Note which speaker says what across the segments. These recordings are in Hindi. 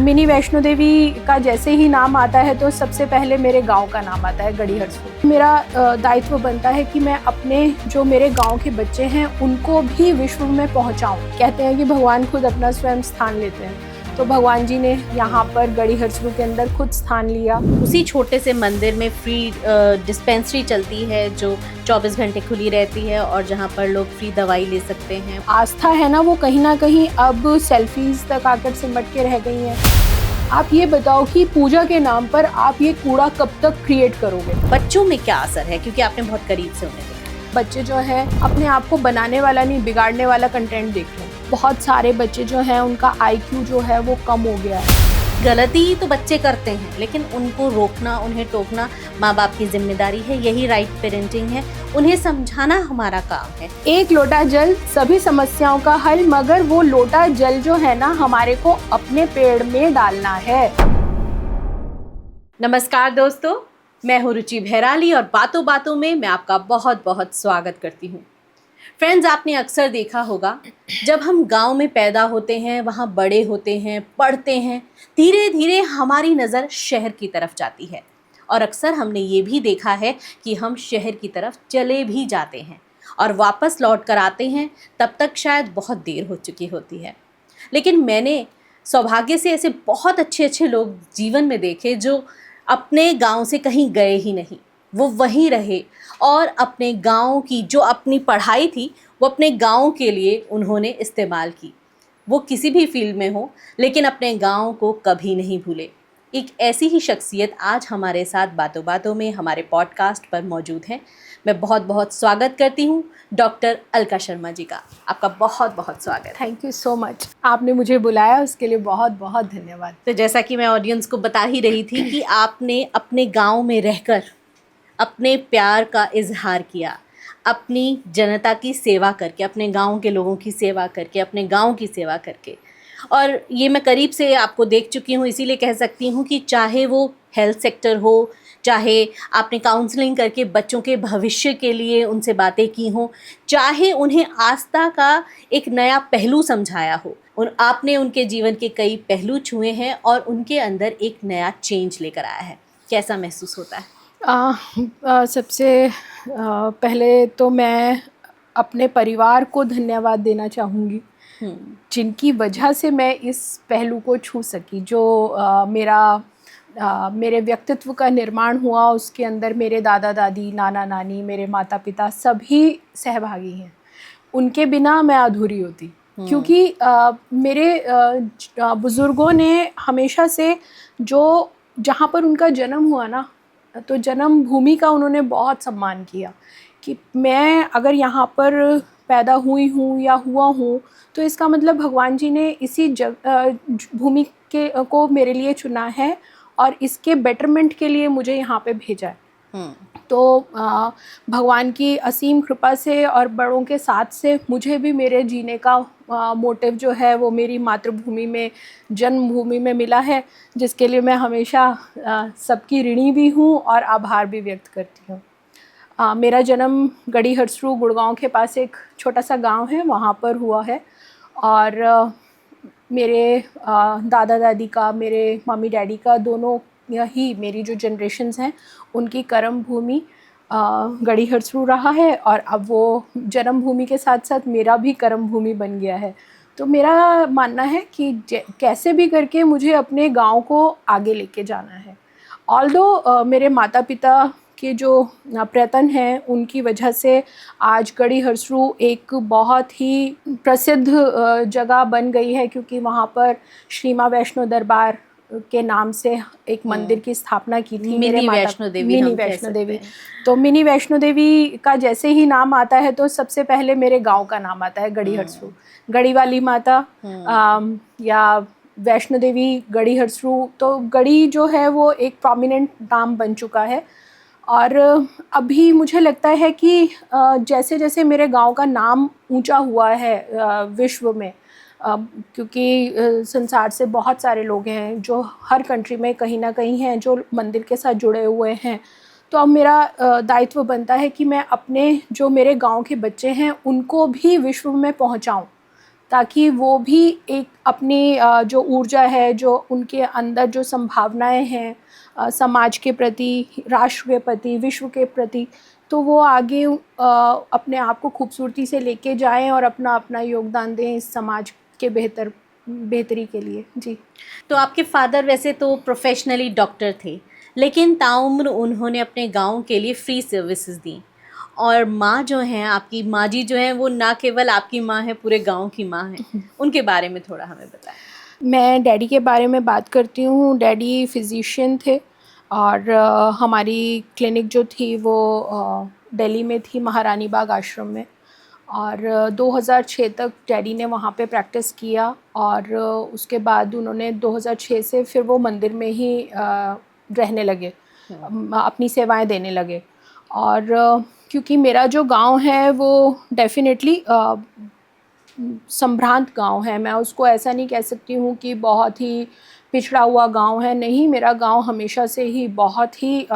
Speaker 1: मिनी वैष्णो देवी का जैसे ही नाम आता है तो सबसे पहले मेरे गांव का नाम आता है, गड़ी हरसू। मेरा दायित्व बनता है कि मैं अपने जो मेरे गांव के बच्चे हैं उनको भी विश्व में पहुंचाऊं। कहते हैं कि भगवान खुद अपना स्वयं स्थान लेते हैं, तो भगवान जी ने यहाँ पर गड़ी हरसू के अंदर खुद स्थान लिया।
Speaker 2: उसी छोटे से मंदिर में फ्री डिस्पेंसरी चलती है जो 24 घंटे खुली रहती है और जहाँ पर लोग फ्री दवाई ले सकते हैं।
Speaker 1: आस्था है ना, वो कहीं ना कहीं अब सेल्फीज तक आकर सिमट के रह गई हैं। आप ये बताओ कि पूजा के नाम पर आप ये कूड़ा कब तक क्रिएट करोगे?
Speaker 2: बच्चों में क्या असर है, क्योंकि आपने बहुत करीब से उन्हें देखा।
Speaker 1: बच्चे जो है अपने आप को बनाने वाला नहीं, बिगाड़ने वाला कंटेंट देख रहे हैं। बहुत सारे बच्चे जो हैं उनका IQ जो है वो कम हो गया है।
Speaker 2: गलती तो बच्चे करते हैं, लेकिन उनको रोकना, उन्हें टोकना माँ बाप की जिम्मेदारी है। यही राइट पेरेंटिंग है, उन्हें समझाना हमारा काम है।
Speaker 1: एक लोटा जल सभी समस्याओं का हल, मगर वो लोटा जल जो है ना हमारे को अपने पेड़ में डालना है।
Speaker 2: नमस्कार दोस्तों, मैं हूँ रुचि भैराली और बातों बातों में मैं आपका बहुत बहुत स्वागत करती हूँ। फ्रेंड्स, आपने अक्सर देखा होगा जब हम गांव में पैदा होते हैं, वहाँ बड़े होते हैं, पढ़ते हैं, धीरे धीरे हमारी नज़र शहर की तरफ जाती है और अक्सर हमने ये भी देखा है कि हम शहर की तरफ चले भी जाते हैं और वापस लौट कर आते हैं, तब तक शायद बहुत देर हो चुकी होती है। लेकिन मैंने सौभाग्य से ऐसे बहुत अच्छे लोग जीवन में देखे जो अपने गांव से कहीं गए ही नहीं, वो वहीं रहे और अपने गांव की जो अपनी पढ़ाई थी वो अपने गांव के लिए उन्होंने इस्तेमाल की। वो किसी भी फील्ड में हो, लेकिन अपने गांव को कभी नहीं भूले। एक ऐसी ही शख्सियत आज हमारे साथ बातों बातों में हमारे पॉडकास्ट पर मौजूद हैं। मैं बहुत बहुत स्वागत करती हूँ डॉक्टर अलका शर्मा जी का। आपका बहुत बहुत स्वागत।
Speaker 1: थैंक यू सो मच, आपने मुझे बुलाया उसके लिए बहुत बहुत धन्यवाद।
Speaker 2: तो जैसा कि मैं ऑडियंस को बता ही रही थी कि आपने अपने गांव में रहकर अपने प्यार का इजहार किया, अपनी जनता की सेवा करके, अपने गांव के लोगों की सेवा करके, अपने गांव की सेवा करके। और ये मैं करीब से आपको देख चुकी हूँ, इसीलिए कह सकती हूँ कि चाहे वो हेल्थ सेक्टर हो, चाहे आपने काउंसलिंग करके बच्चों के भविष्य के लिए उनसे बातें की हों, चाहे उन्हें आस्था का एक नया पहलू समझाया हो, आपने उनके जीवन के कई पहलू छुए हैं और उनके अंदर एक नया चेंज लेकर आया है। कैसा महसूस होता है?
Speaker 1: सबसे पहले तो मैं अपने परिवार को धन्यवाद देना चाहूँगी, जिनकी वजह से मैं इस पहलू को छू सकी। जो मेरे व्यक्तित्व का निर्माण हुआ, उसके अंदर मेरे दादा दादी, नाना नानी, मेरे माता पिता सभी सहभागी हैं। उनके बिना मैं अधूरी होती, क्योंकि मेरे बुज़ुर्गों ने हमेशा से जो जहाँ पर उनका जन्म हुआ ना, तो जन्म भूमि का उन्होंने बहुत सम्मान किया कि मैं अगर यहाँ पर पैदा हुई हूँ या हुआ हूँ तो इसका मतलब भगवान जी ने इसी भूमि के को मेरे लिए चुना है और इसके बेटरमेंट के लिए मुझे यहाँ पे भेजा है। तो भगवान की असीम कृपा से और बड़ों के साथ से मुझे भी मेरे जीने का मोटिव जो है वो मेरी मातृभूमि में, जन्मभूमि में मिला है, जिसके लिए मैं हमेशा सबकी ऋणी भी हूँ और आभार भी व्यक्त करती हूँ। मेरा जन्म गड़ी हरसू, गुड़गांव के पास एक छोटा सा गांव है, वहाँ पर हुआ है। और मेरे दादा दादी का, मेरे मम्मी डैडी का, दोनों ही मेरी जो जनरेशन्स हैं उनकी कर्म भूमि गड़ी हरसू रहा है और अब वो जन्मभूमि के साथ साथ मेरा भी कर्म भूमि बन गया है। तो मेरा मानना है कि कैसे भी करके मुझे अपने गांव को आगे लेके जाना है। ऑल्दो मेरे माता पिता के जो प्रयत्न हैं उनकी वजह से आज गड़ी हरसू एक बहुत ही प्रसिद्ध जगह बन गई है, क्योंकि वहाँ पर श्री माँ वैष्णो दरबार के नाम से एक मंदिर की स्थापना की थी।
Speaker 2: मिनी वैष्णो देवी।
Speaker 1: तो मिनी वैष्णो देवी का जैसे ही नाम आता है तो सबसे पहले मेरे गांव का नाम आता है, गड़ी हरसू। गड़ी वाली माता या वैष्णो देवी, गड़ी हरसू। तो गड़ी जो है वो एक प्रोमिनेंट नाम बन चुका है। और अभी मुझे लगता है कि जैसे जैसे मेरे गांव का नाम ऊंचा हुआ है विश्व में, क्योंकि संसार से बहुत सारे लोग हैं जो हर कंट्री में कहीं ना कहीं हैं जो मंदिर के साथ जुड़े हुए हैं, तो अब मेरा दायित्व बनता है कि मैं अपने जो मेरे गांव के बच्चे हैं उनको भी विश्व में पहुंचाऊं। ताकि वो भी एक अपनी जो ऊर्जा है, जो उनके अंदर जो संभावनाएं हैं समाज के प्रति, राष्ट्र के प्रति, विश्व के प्रति, तो वो आगे अपने आप को खूबसूरती से लेके जाएं और अपना अपना योगदान दें इस समाज के बेहतरी के लिए। जी।
Speaker 2: तो आपके फादर वैसे तो प्रोफेशनली डॉक्टर थे, लेकिन ताउम्र उन्होंने अपने गांव के लिए फ्री सर्विसेज दी। और माँ जो हैं, आपकी माँ जी जो हैं, वो ना केवल आपकी माँ है, पूरे गांव की माँ है। उनके बारे में थोड़ा हमें बताएं।
Speaker 1: मैं डैडी के बारे में बात करती हूँ। डैडी फिजिशियन थे और हमारी क्लिनिक जो थी वो दिल्ली में थी, महारानी बाग आश्रम में। और 2006 तक डैडी ने वहाँ पे प्रैक्टिस किया और उसके बाद उन्होंने 2006 से फिर वो मंदिर में ही रहने लगे, अपनी सेवाएं देने लगे। और क्योंकि मेरा जो गांव है वो डेफिनेटली संभ्रांत गांव है, मैं उसको ऐसा नहीं कह सकती हूँ कि बहुत ही पिछड़ा हुआ गांव है, नहीं, मेरा गांव हमेशा से ही बहुत ही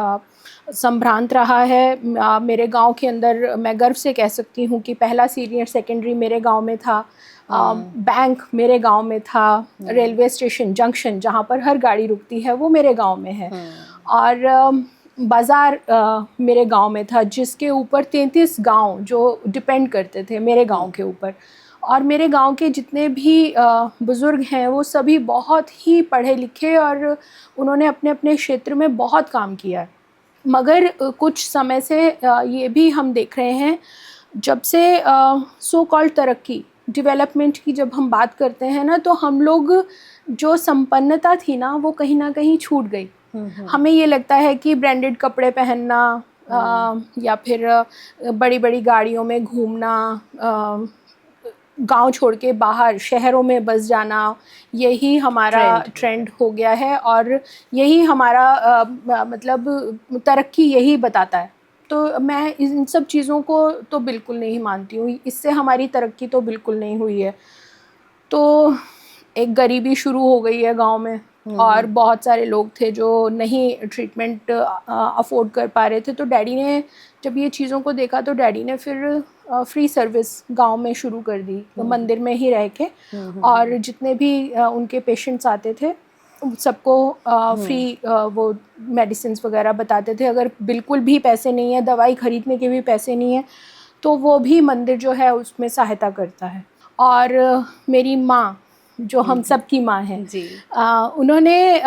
Speaker 1: संभ्रांत रहा है। मेरे गांव के अंदर मैं गर्व से कह सकती हूँ कि पहला सीनियर सेकेंडरी मेरे गांव में था, बैंक मेरे गांव में था, रेलवे स्टेशन जंक्शन जहाँ पर हर गाड़ी रुकती है वो मेरे गांव में है, और बाज़ार मेरे गांव में था, जिसके ऊपर 33 गांव जो डिपेंड करते थे मेरे गांव के ऊपर। और मेरे गांव के जितने भी बुज़ुर्ग हैं वो सभी बहुत ही पढ़े लिखे और उन्होंने अपने अपने क्षेत्र में बहुत काम किया है। मगर कुछ समय से ये भी हम देख रहे हैं, जब से सो कॉल्ड तरक्की, डेवलपमेंट की जब हम बात करते हैं ना, तो हम लोग जो संपन्नता थी ना वो कहीं ना कहीं छूट गई। हमें ये लगता है कि ब्रांडेड कपड़े पहनना या फिर बड़ी बड़ी गाड़ियों में घूमना, गांव छोड़ के बाहर शहरों में बस जाना, यही हमारा ट्रेंड हो गया है और यही हमारा मतलब तरक्की यही बताता है। तो मैं इन सब चीज़ों को तो बिल्कुल नहीं मानती हूँ, इससे हमारी तरक्की तो बिल्कुल नहीं हुई है। तो एक गरीबी शुरू हो गई है गांव में और बहुत सारे लोग थे जो नहीं ट्रीटमेंट अफोर्ड कर पा रहे थे। तो डैडी ने जब ये चीज़ों को देखा तो डैडी ने फिर फ्री सर्विस गांव में शुरू कर दी, तो मंदिर में ही रह के, और जितने भी उनके पेशेंट्स आते थे सबको फ्री वो मेडिसिन वगैरह बताते थे। अगर बिल्कुल भी पैसे नहीं है, दवाई खरीदने के भी पैसे नहीं है, तो वो भी मंदिर जो है उसमें सहायता करता है। और मेरी माँ जो हम सब की माँ है, उन्होंने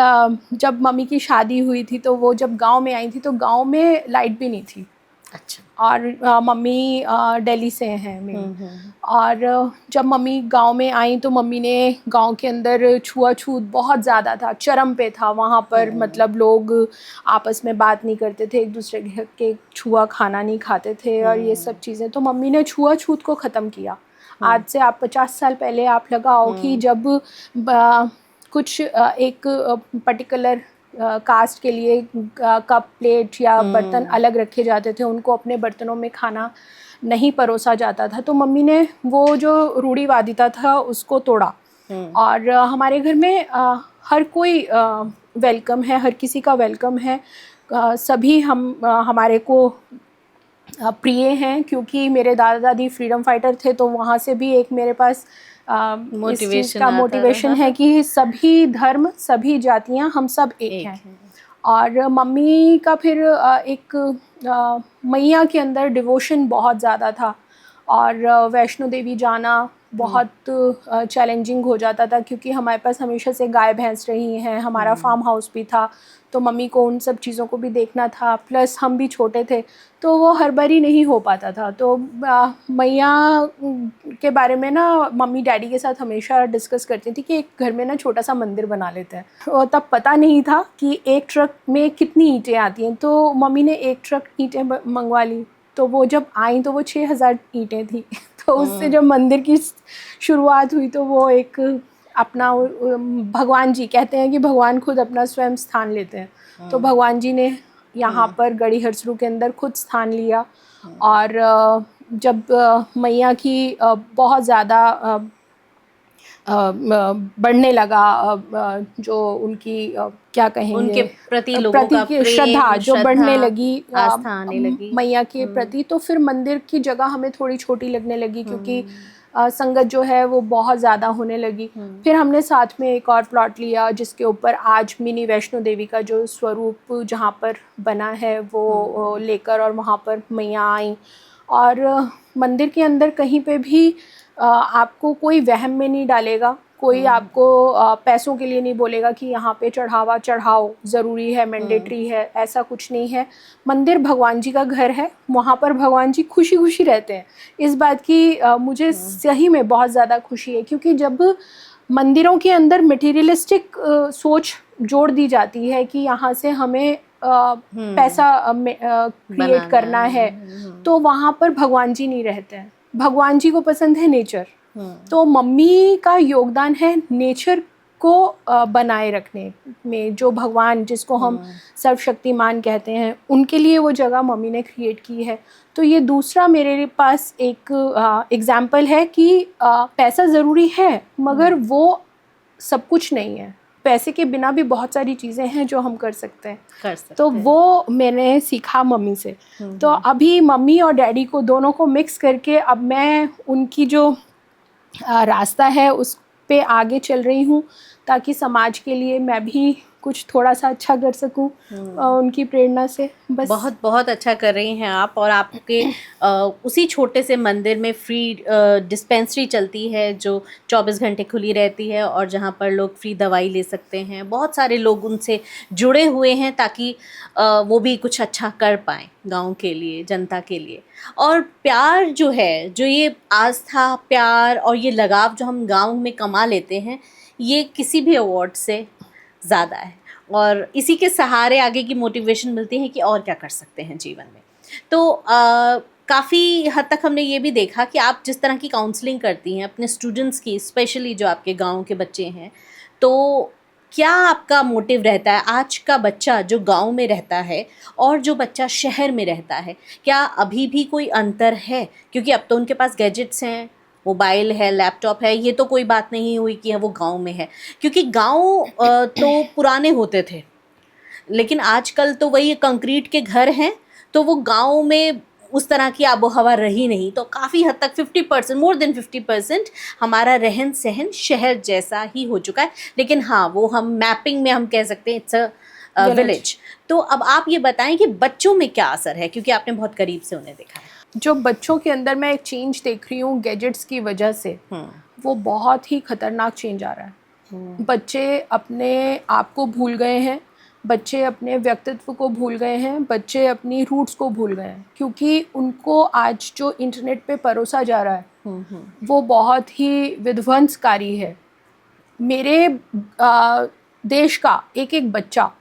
Speaker 1: जब मम्मी की शादी हुई थी तो वो जब गांव में आई थी तो गांव में लाइट भी नहीं थी।
Speaker 2: अच्छा।
Speaker 1: और मम्मी दिल्ली से हैं मेरी, और जब मम्मी गांव में आई तो मम्मी ने गांव के अंदर छुआछूत बहुत ज़्यादा था, चरम पे था वहाँ पर। मतलब लोग आपस में बात नहीं करते थे, एक दूसरे के छुआ खाना नहीं खाते थे और ये सब चीज़ें। तो मम्मी ने छुआछूत को ख़त्म किया। आज से आप 50 साल पहले आप लगाओ कि जब कुछ एक पर्टिकुलर कास्ट के लिए कप, प्लेट या बर्तन अलग रखे जाते थे, उनको अपने बर्तनों में खाना नहीं परोसा जाता था। तो मम्मी ने वो जो रूढ़िवादिता था उसको तोड़ा। और हमारे घर में हर कोई वेलकम है, हर किसी का वेलकम है, सभी हमारे को प्रिय हैं, क्योंकि मेरे दादा दादी फ्रीडम फाइटर थे। तो वहाँ से भी एक मेरे पास मोटिवेशन है कि सभी धर्म, सभी जातियाँ, हम सब एक हैं। और मम्मी का फिर एक मैया के अंदर डिवोशन बहुत ज़्यादा था, और वैष्णो देवी जाना बहुत चैलेंजिंग हो जाता था, क्योंकि हमारे पास हमेशा से गाय भैंस रही हैं, हमारा फार्म हाउस भी था, तो मम्मी को उन सब चीज़ों को भी देखना था, प्लस हम भी छोटे थे तो वो हर बारी नहीं हो पाता था। तो मैया के बारे में ना मम्मी डैडी के साथ हमेशा डिस्कस करती थी कि एक घर में ना छोटा सा मंदिर बना लेते हैं। और तब पता नहीं था कि एक ट्रक में कितनी ईंटें आती हैं, तो मम्मी ने एक ट्रक ईंटें मंगवा ली। तो वो जब आई तो वो 6000 ईंटें थी। तो उससे जब मंदिर की शुरुआत हुई तो वो एक अपना, भगवान जी कहते हैं कि भगवान खुद अपना स्वयं स्थान लेते हैं, तो भगवान जी ने यहाँ पर गढ़ी हरसरू के अंदर खुद स्थान लिया। और जब मैया की बहुत ज़्यादा बढ़ने लगा, जो उनकी क्या कहेंगे,
Speaker 2: उनके प्रति लोगों का
Speaker 1: श्रद्धा जो बढ़ने लगी,
Speaker 2: आस्था आने लगी
Speaker 1: मैया के प्रति, तो फिर मंदिर की जगह हमें थोड़ी छोटी लगने लगी, क्योंकि संगत जो है वो बहुत ज़्यादा होने लगी। फिर हमने साथ में एक और प्लॉट लिया जिसके ऊपर आज मिनी वैष्णो देवी का जो स्वरूप जहाँ पर बना है वो लेकर, और वहाँ पर मैया आई। और मंदिर के अंदर कहीं पे भी आपको कोई वहम में नहीं डालेगा, कोई आपको पैसों के लिए नहीं बोलेगा कि यहाँ पे चढ़ावा चढ़ाओ, ज़रूरी है, मैंडेटरी है, ऐसा कुछ नहीं है। मंदिर भगवान जी का घर है, वहाँ पर भगवान जी खुशी खुशी रहते हैं। इस बात की मुझे सही में बहुत ज़्यादा खुशी है, क्योंकि जब मंदिरों के अंदर मटेरियलिस्टिक सोच जोड़ दी जाती है कि यहाँ से हमें पैसा क्रिएट करना है, तो वहाँ पर भगवान जी नहीं रहते हैं। भगवान जी को पसंद है नेचर, तो मम्मी का योगदान है नेचर को बनाए रखने में। जो भगवान जिसको हम सर्वशक्तिमान कहते हैं, उनके लिए वो जगह मम्मी ने क्रिएट की है। तो ये दूसरा मेरे पास एक एग्जाम्पल है कि पैसा ज़रूरी है, मगर वो सब कुछ नहीं है। पैसे के बिना भी बहुत सारी चीज़ें हैं जो हम कर सकते हैं। तो वो मैंने सीखा मम्मी से। तो अभी मम्मी और डैडी को दोनों को मिक्स करके अब मैं उनकी जो रास्ता है उस पे आगे चल रही हूँ, ताकि समाज के लिए मैं भी कुछ थोड़ा सा अच्छा कर सकूँ उनकी प्रेरणा से। बस
Speaker 2: बहुत बहुत अच्छा कर रही हैं आप। और आपके उसी छोटे से मंदिर में फ्री डिस्पेंसरी चलती है जो 24 घंटे खुली रहती है, और जहाँ पर लोग फ्री दवाई ले सकते हैं। बहुत सारे लोग उनसे जुड़े हुए हैं ताकि वो भी कुछ अच्छा कर पाएँ गांव के लिए, जनता के लिए। और प्यार जो है, जो ये आस्था, प्यार और ये लगाव जो हम गांव में कमा लेते हैं, ये किसी भी अवार्ड से ज़्यादा है। और इसी के सहारे आगे की मोटिवेशन मिलती है कि और क्या कर सकते हैं जीवन में। तो काफ़ी हद तक हमने ये भी देखा कि आप जिस तरह की काउंसलिंग करती हैं अपने स्टूडेंट्स की, स्पेशली जो आपके गांव के बच्चे हैं, तो क्या आपका मोटिव रहता है आज का बच्चा जो गांव में रहता है और जो बच्चा शहर में रहता है, क्या अभी भी कोई अंतर है? क्योंकि अब तो उनके पास गैजेट्स हैं, मोबाइल है, लैपटॉप है, ये तो कोई बात नहीं हुई कि वो गांव में है। क्योंकि गांव तो पुराने होते थे, लेकिन आजकल तो वही कंक्रीट के घर हैं, तो वो गांव में उस तरह की आबो हवा रही नहीं। तो काफ़ी हद तक 50%, मोर देन 50% हमारा रहन सहन शहर जैसा ही हो चुका है। लेकिन हाँ, वो हम मैपिंग में हम कह सकते हैं इट्स अ विलेज। तो अब आप ये बताएं कि बच्चों में क्या असर है, क्योंकि आपने बहुत करीब से उन्हें देखा है।
Speaker 1: जो बच्चों के अंदर मैं एक चेंज देख रही हूँ गैजेट्स की वजह से, वो बहुत ही खतरनाक चेंज आ रहा है। बच्चे अपने आप को भूल गए हैं, बच्चे अपने व्यक्तित्व को भूल गए हैं, बच्चे अपनी रूट्स को भूल गए हैं, क्योंकि उनको आज जो इंटरनेट पे परोसा जा रहा है वो बहुत ही विध्वंसकारी है। मेरे देश का एक एक बच्चा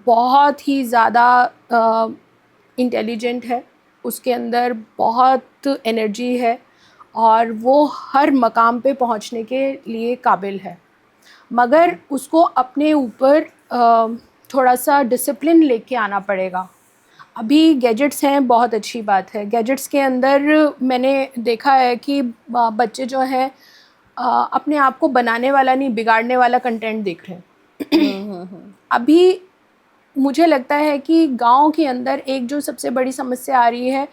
Speaker 1: बहुत ही ज़्यादा इंटेलिजेंट है, उसके अंदर बहुत एनर्जी है और वो हर मकाम पे पहुंचने के लिए काबिल है, मगर उसको अपने ऊपर थोड़ा सा डिसिप्लिन लेके आना पड़ेगा। अभी गैजेट्स हैं, बहुत अच्छी बात है। गैजेट्स के अंदर मैंने देखा है कि बच्चे जो हैं अपने आप को बनाने वाला नहीं, बिगाड़ने वाला कंटेंट देख रहे हैं। अभी मुझे लगता है कि गांव के अंदर एक जो सबसे बड़ी समस्या आ रही है,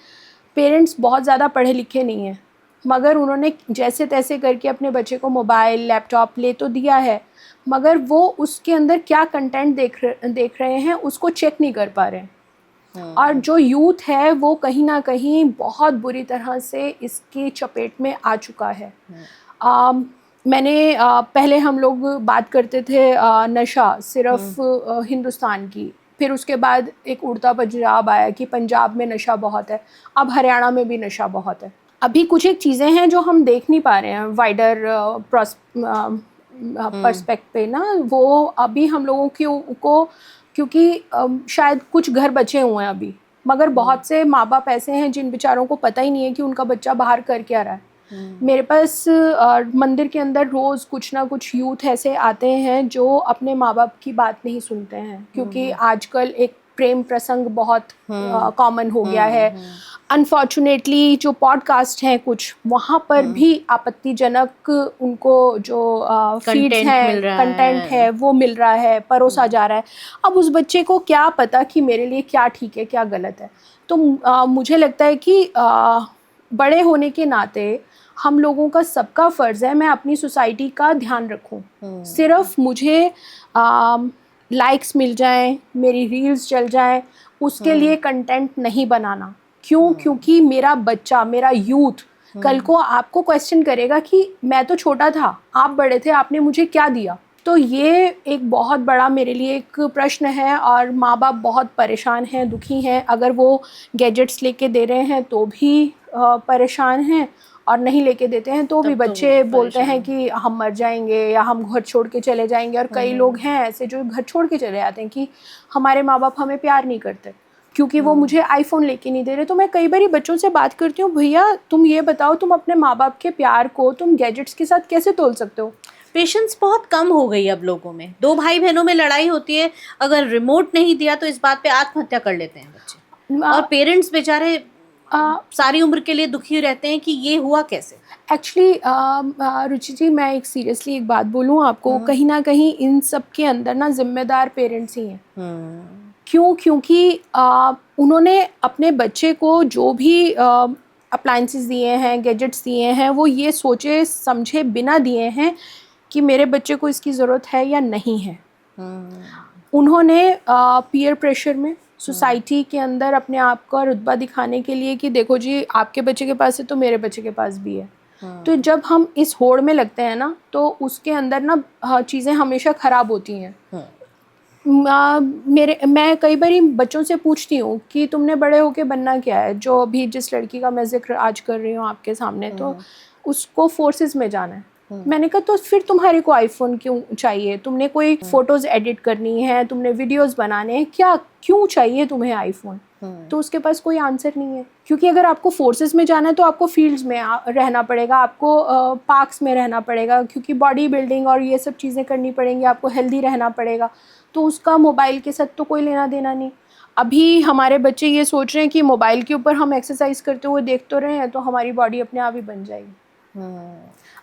Speaker 1: पेरेंट्स बहुत ज़्यादा पढ़े लिखे नहीं हैं, मगर उन्होंने जैसे तैसे करके अपने बच्चे को मोबाइल, लैपटॉप ले तो दिया है, मगर वो उसके अंदर क्या कंटेंट देख रहे हैं उसको चेक नहीं कर पा रहे हैं। और जो यूथ है वो कहीं ना कहीं बहुत बुरी तरह से इसकी चपेट में आ चुका है। मैंने पहले हम लोग बात करते थे नशा सिर्फ हिंदुस्तान की, फिर उसके बाद एक उड़ता पंजाब आया कि पंजाब में नशा बहुत है, अब हरियाणा में भी नशा बहुत है। अभी कुछ एक चीज़ें हैं जो हम देख नहीं पा रहे हैं वाइडर पर्सपेक्ट पे ना, वो अभी हम लोगों को क्योंकि शायद कुछ घर बचे हुए हैं अभी, मगर बहुत से माँ बाप ऐसे हैं जिन बेचारों को पता ही नहीं है कि उनका बच्चा बाहर कर क्या रहा है। मेरे पास मंदिर के अंदर रोज़ कुछ ना कुछ यूथ ऐसे आते हैं जो अपने माँ बाप की बात नहीं सुनते हैं, क्योंकि आजकल एक प्रेम प्रसंग बहुत कॉमन हो गया है। अनफॉर्चुनेटली जो पॉडकास्ट हैं कुछ, वहाँ पर भी आपत्तिजनक उनको जो फीड्स हैं, कंटेंट है वो मिल रहा है, परोसा जा रहा है। अब उस बच्चे को क्या पता कि मेरे लिए क्या ठीक है क्या गलत है। तो मुझे लगता है कि बड़े होने के नाते हम लोगों का सबका फ़र्ज़ है मैं अपनी सोसाइटी का ध्यान रखूं। सिर्फ मुझे लाइक्स मिल जाएं, मेरी रील्स चल जाएं, उसके लिए कंटेंट नहीं बनाना। क्यों? क्योंकि मेरा बच्चा, मेरा यूथ कल को आपको क्वेश्चन करेगा कि मैं तो छोटा था, आप बड़े थे, आपने मुझे क्या दिया। तो ये एक बहुत बड़ा मेरे लिए एक प्रश्न है और माँ बाप बहुत परेशान हैं, दुखी हैं। अगर वो गैजेट्स लेके दे रहे हैं तो भी परेशान हैं, और नहीं लेके देते हैं तो भी
Speaker 2: तब तो
Speaker 1: बच्चे बोलते हैं
Speaker 2: परेशान।
Speaker 1: कि हम मर जाएंगे या हम घर छोड़ के चले जाएंगे। और कई लोग हैं ऐसे जो घर छोड़ के चले जाते हैं कि हमारे माँ बाप हमें प्यार नहीं करते क्योंकि वो मुझे आईफोन लेके नहीं दे रहे। तो मैं कई बार बच्चों से बात करती हूँ, भैया तुम ये बताओ, तुम अपने माँ बाप के प्यार को तुम गैजेट्स के साथ कैसे तोल सकते हो?
Speaker 2: पेशेंस बहुत कम हो गई अब लोगों में। दो भाई बहनों में लड़ाई होती है, अगर रिमोट नहीं दिया तो इस बात पे आत्महत्या कर लेते हैं बच्चे, और पेरेंट्स बेचारे सारी उम्र के लिए दुखी रहते हैं कि ये हुआ कैसे।
Speaker 1: एक्चुअली रुचि जी, मैं एक सीरियसली एक बात बोलूँ आपको, कहीं ना कहीं इन सब के अंदर ना जिम्मेदार पेरेंट्स ही हैं। क्यों? क्योंकि उन्होंने अपने बच्चे को जो भी अप्लाइंसेस दिए हैं, गैजेट्स दिए हैं, वो ये सोचे समझे बिना दिए हैं कि मेरे बच्चे को इसकी ज़रूरत है या नहीं है। उन्होंने पीयर प्रेशर में, सोसाइटी के अंदर अपने आप का रुतबा दिखाने के लिए कि देखो जी आपके बच्चे के पास है तो मेरे बच्चे के पास भी है। तो जब हम इस होड़ में लगते हैं ना तो उसके अंदर ना चीज़ें हमेशा ख़राब होती हैं। मैं कई बार बच्चों से पूछती हूँ कि तुमने बड़े होके बनना क्या है। जो अभी जिस लड़की का मैं जिक्र आज कर रही हूँ आपके सामने, तो उसको फोर्सेस में जाना है। मैंने कहा तो फिर तुम्हारे को आईफोन क्यों चाहिए? तुमने कोई फोटोज एडिट करनी है, तुमने वीडियोस बनाने हैं, क्या क्यों चाहिए तुम्हें आईफोन? तो उसके पास कोई आंसर नहीं है। क्योंकि अगर आपको फोर्सेस में जाना है तो आपको फील्ड्स में रहना पड़ेगा, आपको पार्क्स में रहना पड़ेगा, क्योंकि बॉडी बिल्डिंग और ये सब चीज़ें करनी पड़ेंगी, आपको हेल्दी रहना पड़ेगा। तो उसका मोबाइल के साथ तो कोई लेना देना नहीं। अभी हमारे बच्चे ये सोच रहे हैं कि मोबाइल के ऊपर हम एक्सरसाइज करते हुए देख तो रहे हैं तो हमारी बॉडी अपने आप ही बन जाएगी।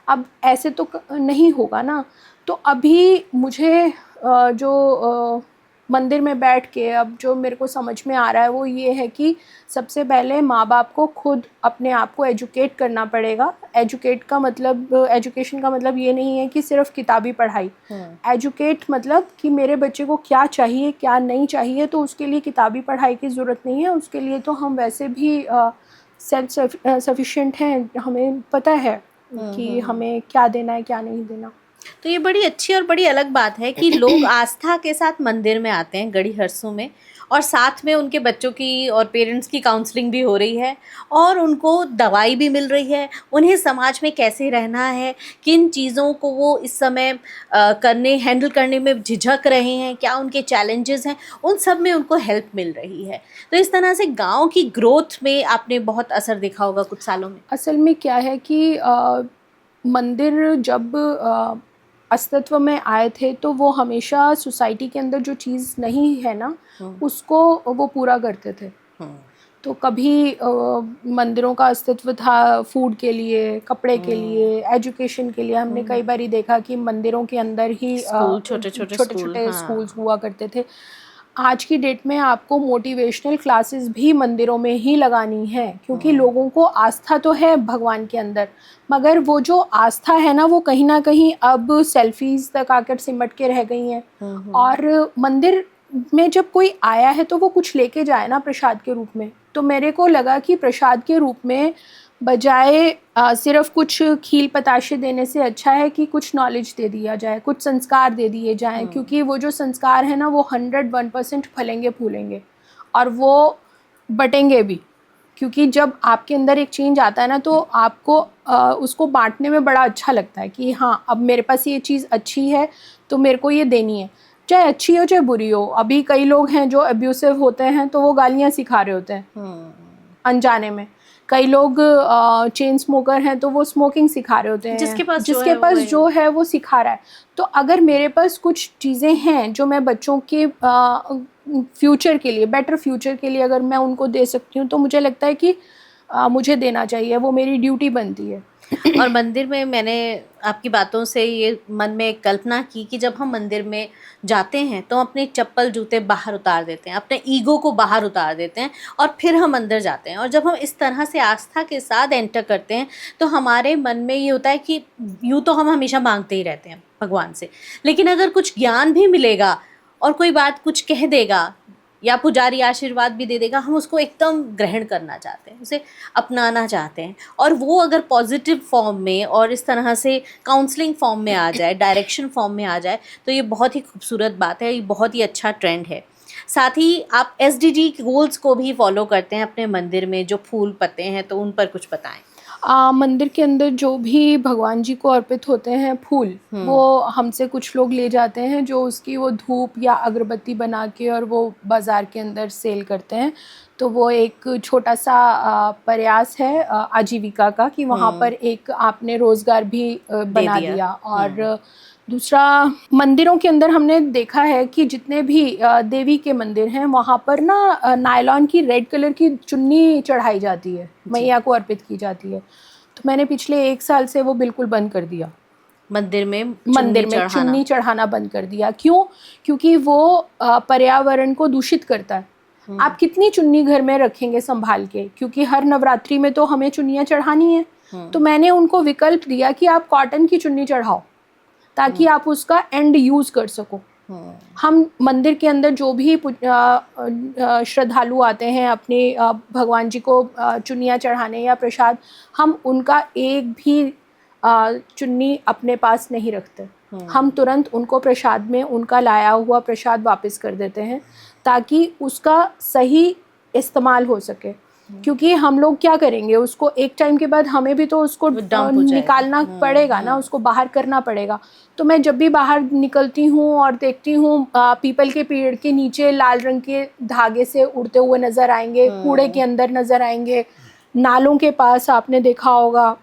Speaker 1: अब ऐसे तो नहीं होगा ना। तो अभी मुझे जो मंदिर में बैठ के अब जो मेरे को समझ में आ रहा है वो ये है कि सबसे पहले माँ बाप को खुद अपने आप को एजुकेट करना पड़ेगा। एजुकेट का मतलब, एजुकेशन का मतलब ये नहीं है कि सिर्फ किताबी पढ़ाई। एजुकेट मतलब कि मेरे बच्चे को क्या चाहिए क्या नहीं चाहिए, तो उसके लिए किताबी पढ़ाई की ज़रूरत नहीं है। उसके लिए तो हम वैसे भी सेल्फ सफिशिएंट हैं, हमें पता है कि हमें क्या देना है क्या नहीं देना।
Speaker 2: तो ये बड़ी अच्छी और बड़ी अलग बात है कि लोग आस्था के साथ मंदिर में आते हैं गड़ी हरसों में, और साथ में उनके बच्चों की और पेरेंट्स की काउंसलिंग भी हो रही है, और उनको दवाई भी मिल रही है। उन्हें समाज में कैसे रहना है, किन चीज़ों को वो इस समय हैंडल करने में झिझक रहे हैं, क्या उनके चैलेंजेस हैं, उन सब में उनको हेल्प मिल रही है। तो इस तरह से गाँव की ग्रोथ में आपने बहुत असर देखा होगा कुछ सालों में।
Speaker 1: असल में क्या है कि मंदिर जब अस्तित्व में आए थे तो वो हमेशा सोसाइटी के अंदर जो चीज़ नहीं है ना उसको वो पूरा करते थे। तो कभी मंदिरों का अस्तित्व था फूड के लिए, कपड़े के लिए, एजुकेशन के लिए। हमने कई बार देखा कि मंदिरों के अंदर ही
Speaker 2: छोटे छोटे
Speaker 1: स्कूल्स हुआ करते थे। आज की डेट में आपको मोटिवेशनल क्लासेस भी मंदिरों में ही लगानी है, क्योंकि लोगों को आस्था तो है भगवान के अंदर, मगर वो जो आस्था है ना वो कहीं ना कहीं अब सेल्फीज तक आकर सिमट के रह गई हैं। और मंदिर में जब कोई आया है तो वो कुछ लेके जाए ना प्रसाद के रूप में। तो मेरे को लगा कि प्रसाद के रूप में बजाय सिर्फ कुछ खील पताशे देने से अच्छा है कि कुछ नॉलेज दे दिया जाए, कुछ संस्कार दे दिए जाएं। क्योंकि वो जो संस्कार है ना वो 101% फलेंगे फूलेंगे और वो बटेंगे भी। क्योंकि जब आपके अंदर एक चेंज आता है ना तो आपको उसको बांटने में बड़ा अच्छा लगता है कि हाँ अब मेरे पास ये चीज़ अच्छी है तो मेरे को ये देनी है, चाहे अच्छी हो चाहे बुरी हो। अभी कई लोग हैं जो अब्यूसिव होते हैं तो वो गालियाँ सिखा रहे होते हैं अनजाने में। कई लोग चेन स्मोकर हैं तो वो स्मोकिंग सिखा रहे होते हैं। जिसके पास जो है वो सिखा रहा है। तो अगर मेरे पास कुछ चीज़ें हैं जो मैं बच्चों के फ्यूचर के लिए, बेटर फ्यूचर के लिए अगर मैं उनको दे सकती हूँ तो मुझे लगता है कि मुझे देना चाहिए, वो मेरी ड्यूटी बनती है।
Speaker 2: और मंदिर में मैंने आपकी बातों से ये मन में एक कल्पना की कि जब हम मंदिर में जाते हैं तो अपने चप्पल जूते बाहर उतार देते हैं, अपने ईगो को बाहर उतार देते हैं और फिर हम अंदर जाते हैं। और जब हम इस तरह से आस्था के साथ एंटर करते हैं तो हमारे मन में ये होता है कि यूँ तो हम हमेशा मांगते ही रहते हैं भगवान से, लेकिन अगर कुछ ज्ञान भी मिलेगा और कोई बात कुछ कह देगा या पुजारी आशीर्वाद भी दे देगा, हम उसको एकदम ग्रहण करना चाहते हैं, उसे अपनाना चाहते हैं। और वो अगर पॉजिटिव फॉर्म में और इस तरह से काउंसलिंग फॉर्म में आ जाए, डायरेक्शन फॉर्म में आ जाए, तो ये बहुत ही खूबसूरत बात है, ये बहुत ही अच्छा ट्रेंड है। साथ ही आप SDG गोल्स को भी फॉलो करते हैं अपने मंदिर में, जो फूल पत्ते हैं, तो उन पर कुछ बताएं।
Speaker 1: मंदिर के अंदर जो भी भगवान जी को अर्पित होते हैं फूल, वो हमसे कुछ लोग ले जाते हैं, जो उसकी वो धूप या अगरबत्ती बना के और वो बाज़ार के अंदर सेल करते हैं। तो वो एक छोटा सा प्रयास है आजीविका का, कि वहाँ पर एक आपने रोज़गार भी बना दिया। और दूसरा, मंदिरों के अंदर हमने देखा है कि जितने भी देवी के मंदिर हैं वहाँ पर ना नायलॉन की रेड कलर की चुन्नी चढ़ाई जाती है, मैया को अर्पित की जाती है। तो मैंने पिछले 1 साल से वो बिल्कुल बंद कर दिया। मंदिर में चुन्नी चढ़ाना बंद कर दिया। क्यों? क्योंकि वो पर्यावरण को दूषित करता है। आप कितनी चुन्नी घर में रखेंगे संभाल के, क्योंकि हर नवरात्रि में तो हमें चुन्नियाँ चढ़ानी है। तो मैंने उनको विकल्प दिया कि आप कॉटन की चुन्नी चढ़ाओ, ताकि आप उसका एंड यूज़ कर सको। हम मंदिर के अंदर जो भी श्रद्धालु आते हैं अपने भगवान जी को चुन्नियाँ चढ़ाने या प्रसाद, हम उनका एक भी चुन्नी अपने पास नहीं रखते। हम तुरंत उनको प्रसाद में उनका लाया हुआ प्रसाद वापस कर देते हैं, ताकि उसका सही इस्तेमाल हो सके। क्योंकि हम लोग क्या करेंगे, उसको एक टाइम के बाद हमें भी तो उसको निकालना पड़ेगा ना, उसको बाहर करना पड़ेगा। तो मैं जब भी बाहर निकलती हूँ और देखती हूँ पीपल के पेड़ के नीचे लाल रंग के धागे से उड़ते हुए नज़र आएंगे, कूड़े के अंदर नज़र आएंगे, नालों के पास आपने देखा होगा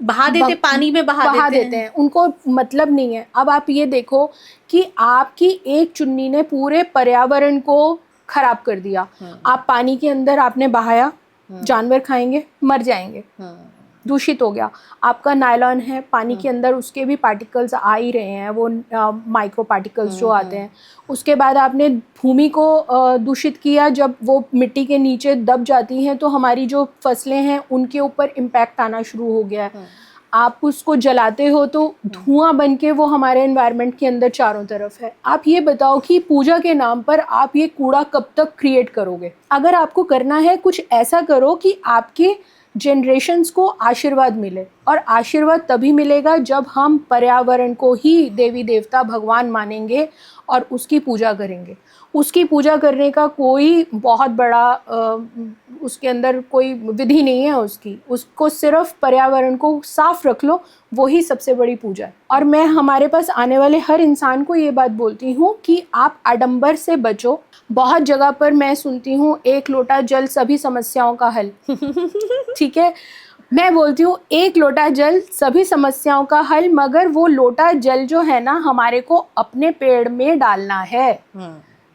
Speaker 2: बहा देते, पानी में बहा देते हैं।
Speaker 1: उनको मतलब नहीं है। अब आप ये देखो कि आपकी एक चुन्नी ने पूरे पर्यावरण को खराब कर दिया। आप पानी के अंदर आपने बहाया, जानवर खाएंगे, मर जाएंगे, दूषित हो गया। आपका नायलॉन है, पानी के अंदर उसके भी पार्टिकल्स आ ही रहे हैं, वो माइक्रो पार्टिकल्स जो आते हैं। उसके बाद आपने भूमि को दूषित किया, जब वो मिट्टी के नीचे दब जाती हैं तो हमारी जो फसलें हैं उनके ऊपर इम्पैक्ट आना शुरू हो गया है। आप उसको जलाते हो तो धुआं बन के वो हमारे एनवायरनमेंट के अंदर चारों तरफ है। आप ये बताओ कि पूजा के नाम पर आप ये कूड़ा कब तक क्रिएट करोगे? अगर आपको करना है, कुछ ऐसा करो कि आपके जनरेशन्स को आशीर्वाद मिले। और आशीर्वाद तभी मिलेगा जब हम पर्यावरण को ही देवी देवता भगवान मानेंगे और उसकी पूजा करेंगे। उसकी पूजा करने का कोई बहुत बड़ा उसके अंदर कोई विधि नहीं है उसको सिर्फ पर्यावरण को साफ रख लो, वही सबसे बड़ी पूजा है। और मैं हमारे पास आने वाले हर इंसान को ये बात बोलती हूँ कि आप आडंबर से बचो। बहुत जगह पर मैं सुनती हूँ 1 लोटा जल सभी समस्याओं का हल। ठीक है, मैं बोलती हूँ 1 लोटा जल सभी समस्याओं का हल, मगर वो लोटा जल जो है ना, हमारे को अपने पेड़ में डालना है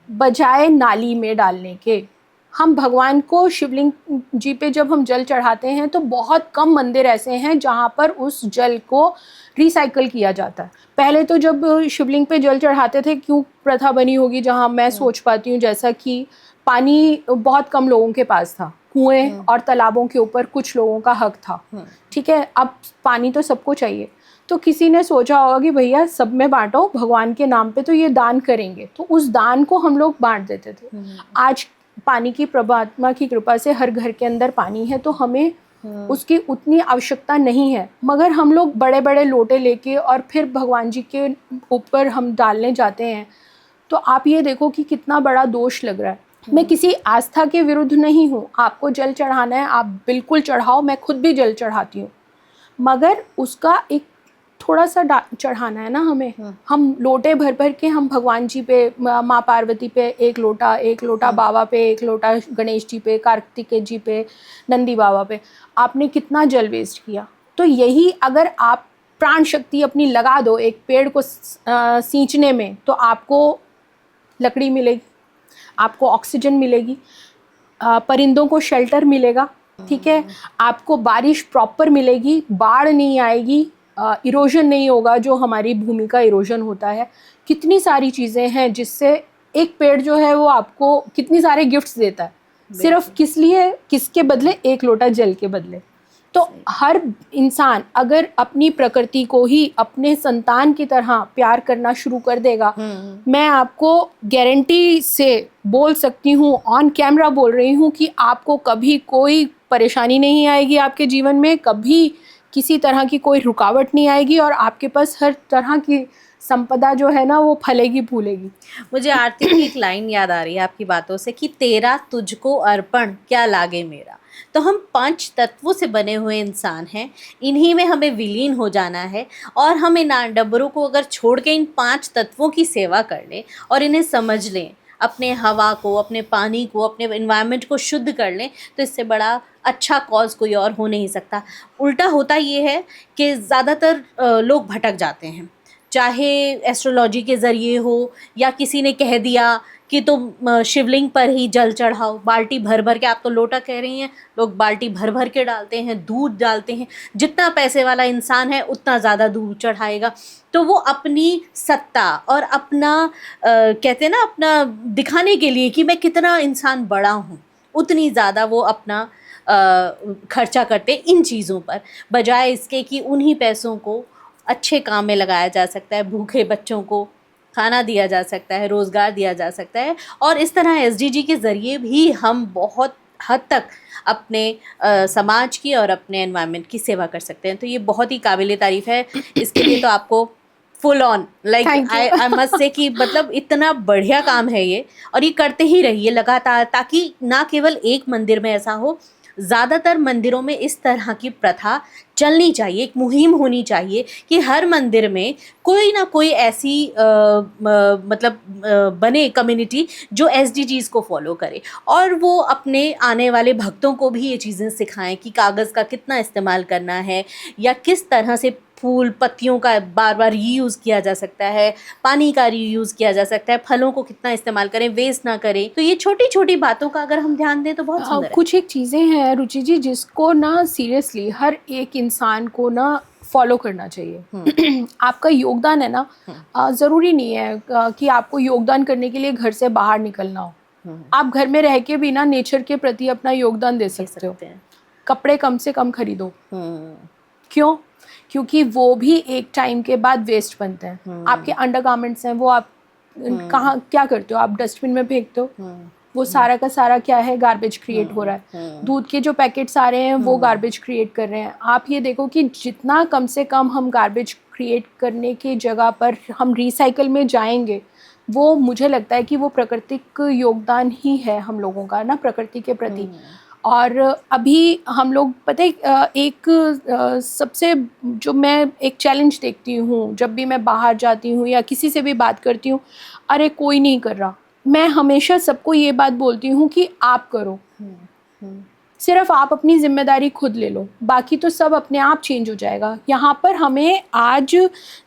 Speaker 1: बजाय नाली में डालने के। हम भगवान को शिवलिंग जी पे जब हम जल चढ़ाते हैं तो बहुत कम मंदिर ऐसे हैं जहाँ पर उस जल को रिसाइकल किया जाता है। पहले तो जब शिवलिंग पे जल चढ़ाते थे, क्यों प्रथा बनी होगी, जहाँ मैं सोच पाती हूँ, जैसा कि पानी बहुत कम लोगों के पास था, कुएं और तालाबों के ऊपर कुछ लोगों का हक था। ठीक है, अब पानी तो सबको चाहिए, तो किसी ने सोचा होगा कि भैया सब में बांटो, भगवान के नाम पे तो ये दान करेंगे, तो उस दान को हम लोग बांट देते थे। आज पानी की परमात्मा की कृपा से हर घर के अंदर पानी है, तो हमें उसकी उतनी आवश्यकता नहीं है, मगर हम लोग बड़े बड़े लोटे लेके और फिर भगवान जी के ऊपर हम डालने जाते हैं। तो आप ये देखो कि कितना बड़ा दोष लग रहा है। मैं किसी आस्था के विरुद्ध नहीं हूँ, आपको जल चढ़ाना है आप बिल्कुल चढ़ाओ, मैं खुद भी जल चढ़ाती हूँ, मगर उसका एक थोड़ा सा चढ़ाना है ना हमें। हम लोटे भर भर के हम भगवान जी पे, माँ पार्वती पे 1 लोटा बाबा पे, 1 लोटा गणेश जी पे, कार्तिकेय जी पे, नंदी बाबा पे, आपने कितना जल वेस्ट किया। तो यही अगर आप प्राण शक्ति अपनी लगा दो एक पेड़ को सींचने में, तो आपको लकड़ी मिलेगी, आपको ऑक्सीजन मिलेगी, परिंदों को शेल्टर मिलेगा, ठीक है, आपको बारिश प्रॉपर मिलेगी, बाढ़ नहीं आएगी, इरोजन नहीं होगा जो हमारी भूमि का इरोजन होता है। कितनी सारी चीज़ें हैं जिससे एक पेड़ जो है वो आपको कितनी सारे गिफ्ट्स देता है, सिर्फ किस लिए, किसके बदले, एक लोटा जल के बदले। तो हर इंसान अगर अपनी प्रकृति को ही अपने संतान की तरह प्यार करना शुरू कर देगा, मैं आपको गारंटी से बोल सकती हूँ, ऑन कैमरा बोल रही हूँ, कि आपको कभी कोई परेशानी नहीं आएगी, आपके जीवन में कभी किसी तरह की कोई रुकावट नहीं आएगी, और आपके पास हर तरह की संपदा जो है ना वो फलेगी फूलेगी।
Speaker 2: मुझे आरती की एक लाइन याद आ रही है आपकी बातों से कि तेरा तुझको अर्पण क्या लागे मेरा। तो हम 5 तत्वों से बने हुए इंसान हैं, इन्हीं में हमें विलीन हो जाना है, और हम इन डब्बरों को अगर छोड़ के इन 5 तत्वों की सेवा कर लें और इन्हें समझ लें, अपने हवा को, अपने पानी को, अपने एनवायरनमेंट को शुद्ध कर लें, तो इससे बड़ा अच्छा कॉज कोई और हो नहीं सकता। उल्टा होता ये है कि ज़्यादातर लोग भटक जाते हैं, चाहे एस्ट्रोलॉजी के ज़रिए हो या किसी ने कह दिया कि तुम शिवलिंग पर ही जल चढ़ाओ, बाल्टी भर भर के। आप तो लोटा कह रही हैं, लोग बाल्टी भर भर के डालते हैं, दूध डालते हैं। जितना पैसे वाला इंसान है उतना ज़्यादा दूध चढ़ाएगा। तो वो अपनी सत्ता और अपना कहते हैं ना, अपना दिखाने के लिए कि मैं कितना इंसान बड़ा हूँ, उतनी ज़्यादा वो अपना खर्चा करते इन चीज़ों पर, बजाय इसके कि उन्हीं पैसों को अच्छे काम में लगाया जा सकता है। भूखे बच्चों को खाना दिया जा सकता है, रोज़गार दिया जा सकता है, और इस तरह एसडीजी के ज़रिए भी हम बहुत हद तक अपने समाज की और अपने एनवायरनमेंट की सेवा कर सकते हैं। तो ये बहुत ही काबिले तारीफ़ है। इसके लिए तो आपको full on like I must say कि मतलब इतना बढ़िया काम है ये, और ये करते ही रहिए लगातार, ताकि ना केवल एक मंदिर में ऐसा हो, ज़्यादातर मंदिरों में इस तरह की प्रथा चलनी चाहिए। एक मुहिम होनी चाहिए कि हर मंदिर में कोई ना कोई ऐसी बने कम्युनिटी जो एसडीजीज़ को फॉलो करे, और वो अपने आने वाले भक्तों को भी ये चीज़ें सिखाएं कि कागज़ का कितना इस्तेमाल करना है, या किस तरह से फूल पत्तियों का बार बार रीयूज़ किया जा सकता है, पानी का रीयूज़ किया जा सकता है, फलों को कितना इस्तेमाल करें, वेस्ट ना करें। तो ये छोटी छोटी बातों का अगर हम ध्यान दें तो बहुत सुंदर है।
Speaker 1: कुछ एक चीज़ें हैं रुचि जी जिसको ना सीरियसली हर एक इंसान को ना फॉलो करना चाहिए। आपका योगदान है ना, ज़रूरी नहीं है कि आपको योगदान करने के लिए घर से बाहर निकलना हो। आप घर में रह के भी ना नेचर के प्रति अपना योगदान दे सकते हो। कपड़े कम से कम खरीदो। क्यों? क्योंकि वो भी एक टाइम के बाद वेस्ट बनते हैं। आपके अंडरगारमेंट्स हैं, वो आप कहाँ क्या करते हो? आप डस्टबिन में फेंकते हो। वो सारा का सारा क्या है, गार्बेज क्रिएट हो रहा है। दूध के जो पैकेट्स आ रहे हैं वो गार्बेज क्रिएट कर रहे हैं। आप ये देखो कि जितना कम से कम हम गार्बेज क्रिएट करने की जगह पर हम रिसाइकल में जाएंगे, वो मुझे लगता है कि वो प्राकृतिक योगदान ही है हम लोगों का ना प्रकृति के प्रति। और अभी हम लोग पता है एक सबसे जो मैं एक चैलेंज देखती हूँ जब भी मैं बाहर जाती हूँ या किसी से भी बात करती हूँ, अरे कोई नहीं कर रहा। मैं हमेशा सबको ये बात बोलती हूँ कि आप करो। सिर्फ आप अपनी जिम्मेदारी खुद ले लो, बाकी तो सब अपने आप चेंज हो जाएगा। यहाँ पर हमें आज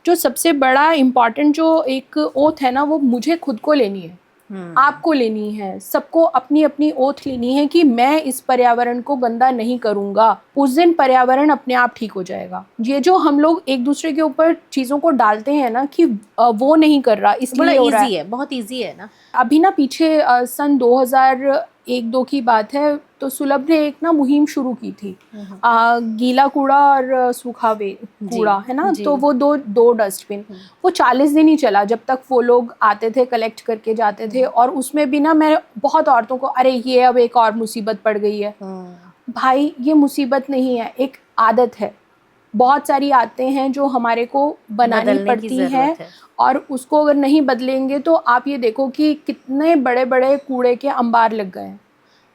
Speaker 1: जो सबसे बड़ा इम्पॉर्टेंट जो एक ओथ है ना, वो मुझे खुद को लेनी है, आपको लेनी है, सबको अपनी अपनी ओथ लेनी है कि मैं इस पर्यावरण को गंदा नहीं करूँगा। उस दिन पर्यावरण अपने आप ठीक हो जाएगा। ये जो हम लोग एक दूसरे के ऊपर चीज़ों को डालते हैं ना कि वो नहीं कर रहा, इसलिए हो रहा है,
Speaker 2: बहुत ईजी है ना।
Speaker 1: अभी ना पीछे सन 2001-2 की बात है, तो सुलभ ने एक ना मुहिम शुरू की थी, गीला कूड़ा और सूखा कूड़ा है ना, तो वो दो डस्टबिन, वो 40 दिन ही चला जब तक वो लोग आते थे, कलेक्ट करके जाते थे। और उसमें भी ना मैं बहुत औरतों को, अरे ये अब एक और मुसीबत पड़ गई है। भाई ये मुसीबत नहीं है, एक आदत है। बहुत सारी आदतें हैं जो हमारे को बनानी पड़ती है, और उसको अगर नहीं बदलेंगे तो आप ये देखो कि कितने बड़े बड़े कूड़े के अंबार लग गए हैं।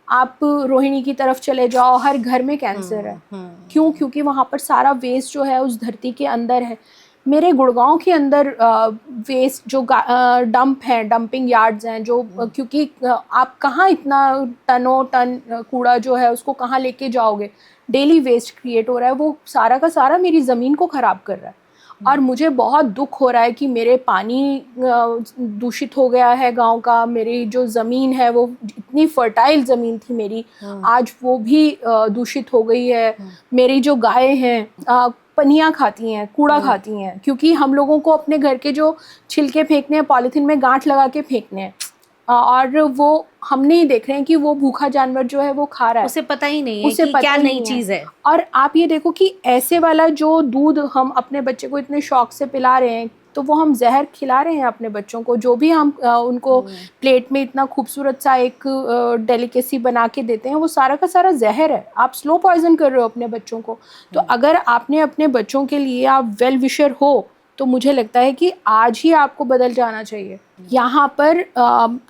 Speaker 1: आप रोहिणी की तरफ चले जाओ, हर घर में कैंसर है। क्यों? क्योंकि वहाँ पर सारा वेस्ट जो है उस धरती के अंदर है। मेरे गुड़गांव के अंदर वेस्ट जो डंप हैं, डंपिंग यार्ड्स हैं, जो क्योंकि आप कहाँ इतना टनों टन कूड़ा जो है उसको कहाँ लेके जाओगे, डेली वेस्ट क्रिएट हो रहा है, वो सारा का सारा मेरी ज़मीन को ख़राब कर रहा है। और मुझे बहुत दुख हो रहा है कि मेरे पानी दूषित हो गया है गांव का, मेरी जो ज़मीन है वो इतनी फर्टाइल ज़मीन थी मेरी, आज वो भी दूषित हो गई है। मेरी जो गाय हैं पनियाँ खाती हैं, कूड़ा खाती हैं, क्योंकि हम लोगों को अपने घर के जो छिलके फेंकने हैं पॉलीथीन में गांठ लगा के फेंकने हैं, और वो हम नहीं देख रहे हैं कि वो भूखा जानवर जो है वो खा रहा है,
Speaker 2: उसे पता ही नहीं है
Speaker 1: उसे
Speaker 2: कि
Speaker 1: पता
Speaker 2: क्या
Speaker 1: ही
Speaker 2: नई
Speaker 1: नहीं
Speaker 2: चीज है।
Speaker 1: और आप ये देखो कि ऐसे वाला जो दूध हम अपने बच्चे को इतने शौक से पिला रहे हैं, तो वो हम जहर खिला रहे हैं अपने बच्चों को। जो भी हम उनको प्लेट में इतना खूबसूरत सा एक डेलिकेसी बना के देते हैं, वो सारा का सारा जहर है। आप स्लो पॉइजन कर रहे हो अपने बच्चों को। तो अगर आपने अपने बच्चों के लिए आप वेल विशर हो, तो मुझे लगता है कि आज ही आपको बदल जाना चाहिए। यहाँ पर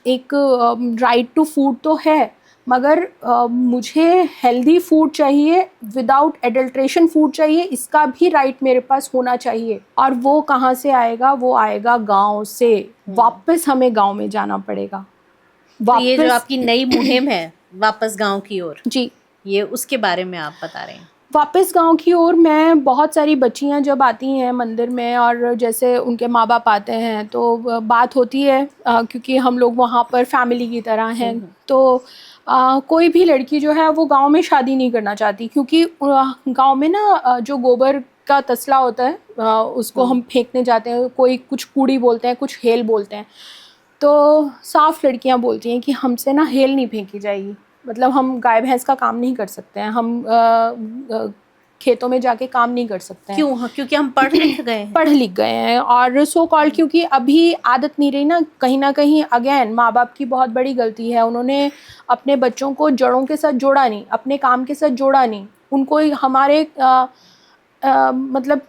Speaker 1: एक राइट टू फूड तो है, मगर मुझे हेल्दी फूड चाहिए, विदाउट एडल्ट्रेशन फूड चाहिए, इसका भी राइट मेरे पास होना चाहिए। और वो कहाँ से आएगा? वो आएगा गांव से। वापस हमें गांव में जाना पड़ेगा।
Speaker 2: तो ये जो आपकी नई मुहिम है वापस गांव की ओर,
Speaker 1: जी,
Speaker 2: ये उसके बारे में आप बता रहे हैं।
Speaker 1: वापस गांव की ओर मैं, बहुत सारी बच्चियां जब आती हैं मंदिर में और जैसे उनके माँ बाप आते हैं तो बात होती है, क्योंकि हम लोग वहाँ पर फैमिली की तरह हैं, तो कोई भी लड़की जो है वो गांव में शादी नहीं करना चाहती, क्योंकि गांव में ना जो गोबर का तसला होता है उसको हम फेंकने जाते हैं, कोई कुछ कूड़ी बोलते हैं, कुछ हेल बोलते हैं। तो साफ लड़कियां बोलती हैं कि हमसे ना हेल नहीं फेंकी जाएगी, मतलब हम गाय भैंस का काम नहीं कर सकते हैं, हम खेतों में जाके काम नहीं कर सकते हैं।
Speaker 2: क्यों? हाँ, क्योंकि हम पढ़ लिख गए हैं।
Speaker 1: पढ़ लिख गए हैं और सो कॉल्ड, क्योंकि अभी आदत नहीं रही ना कहीं अगेन माँ बाप की बहुत बड़ी गलती है। उन्होंने अपने बच्चों को जड़ों के साथ जोड़ा नहीं, अपने काम के साथ जोड़ा नहीं उनको। हमारे मतलब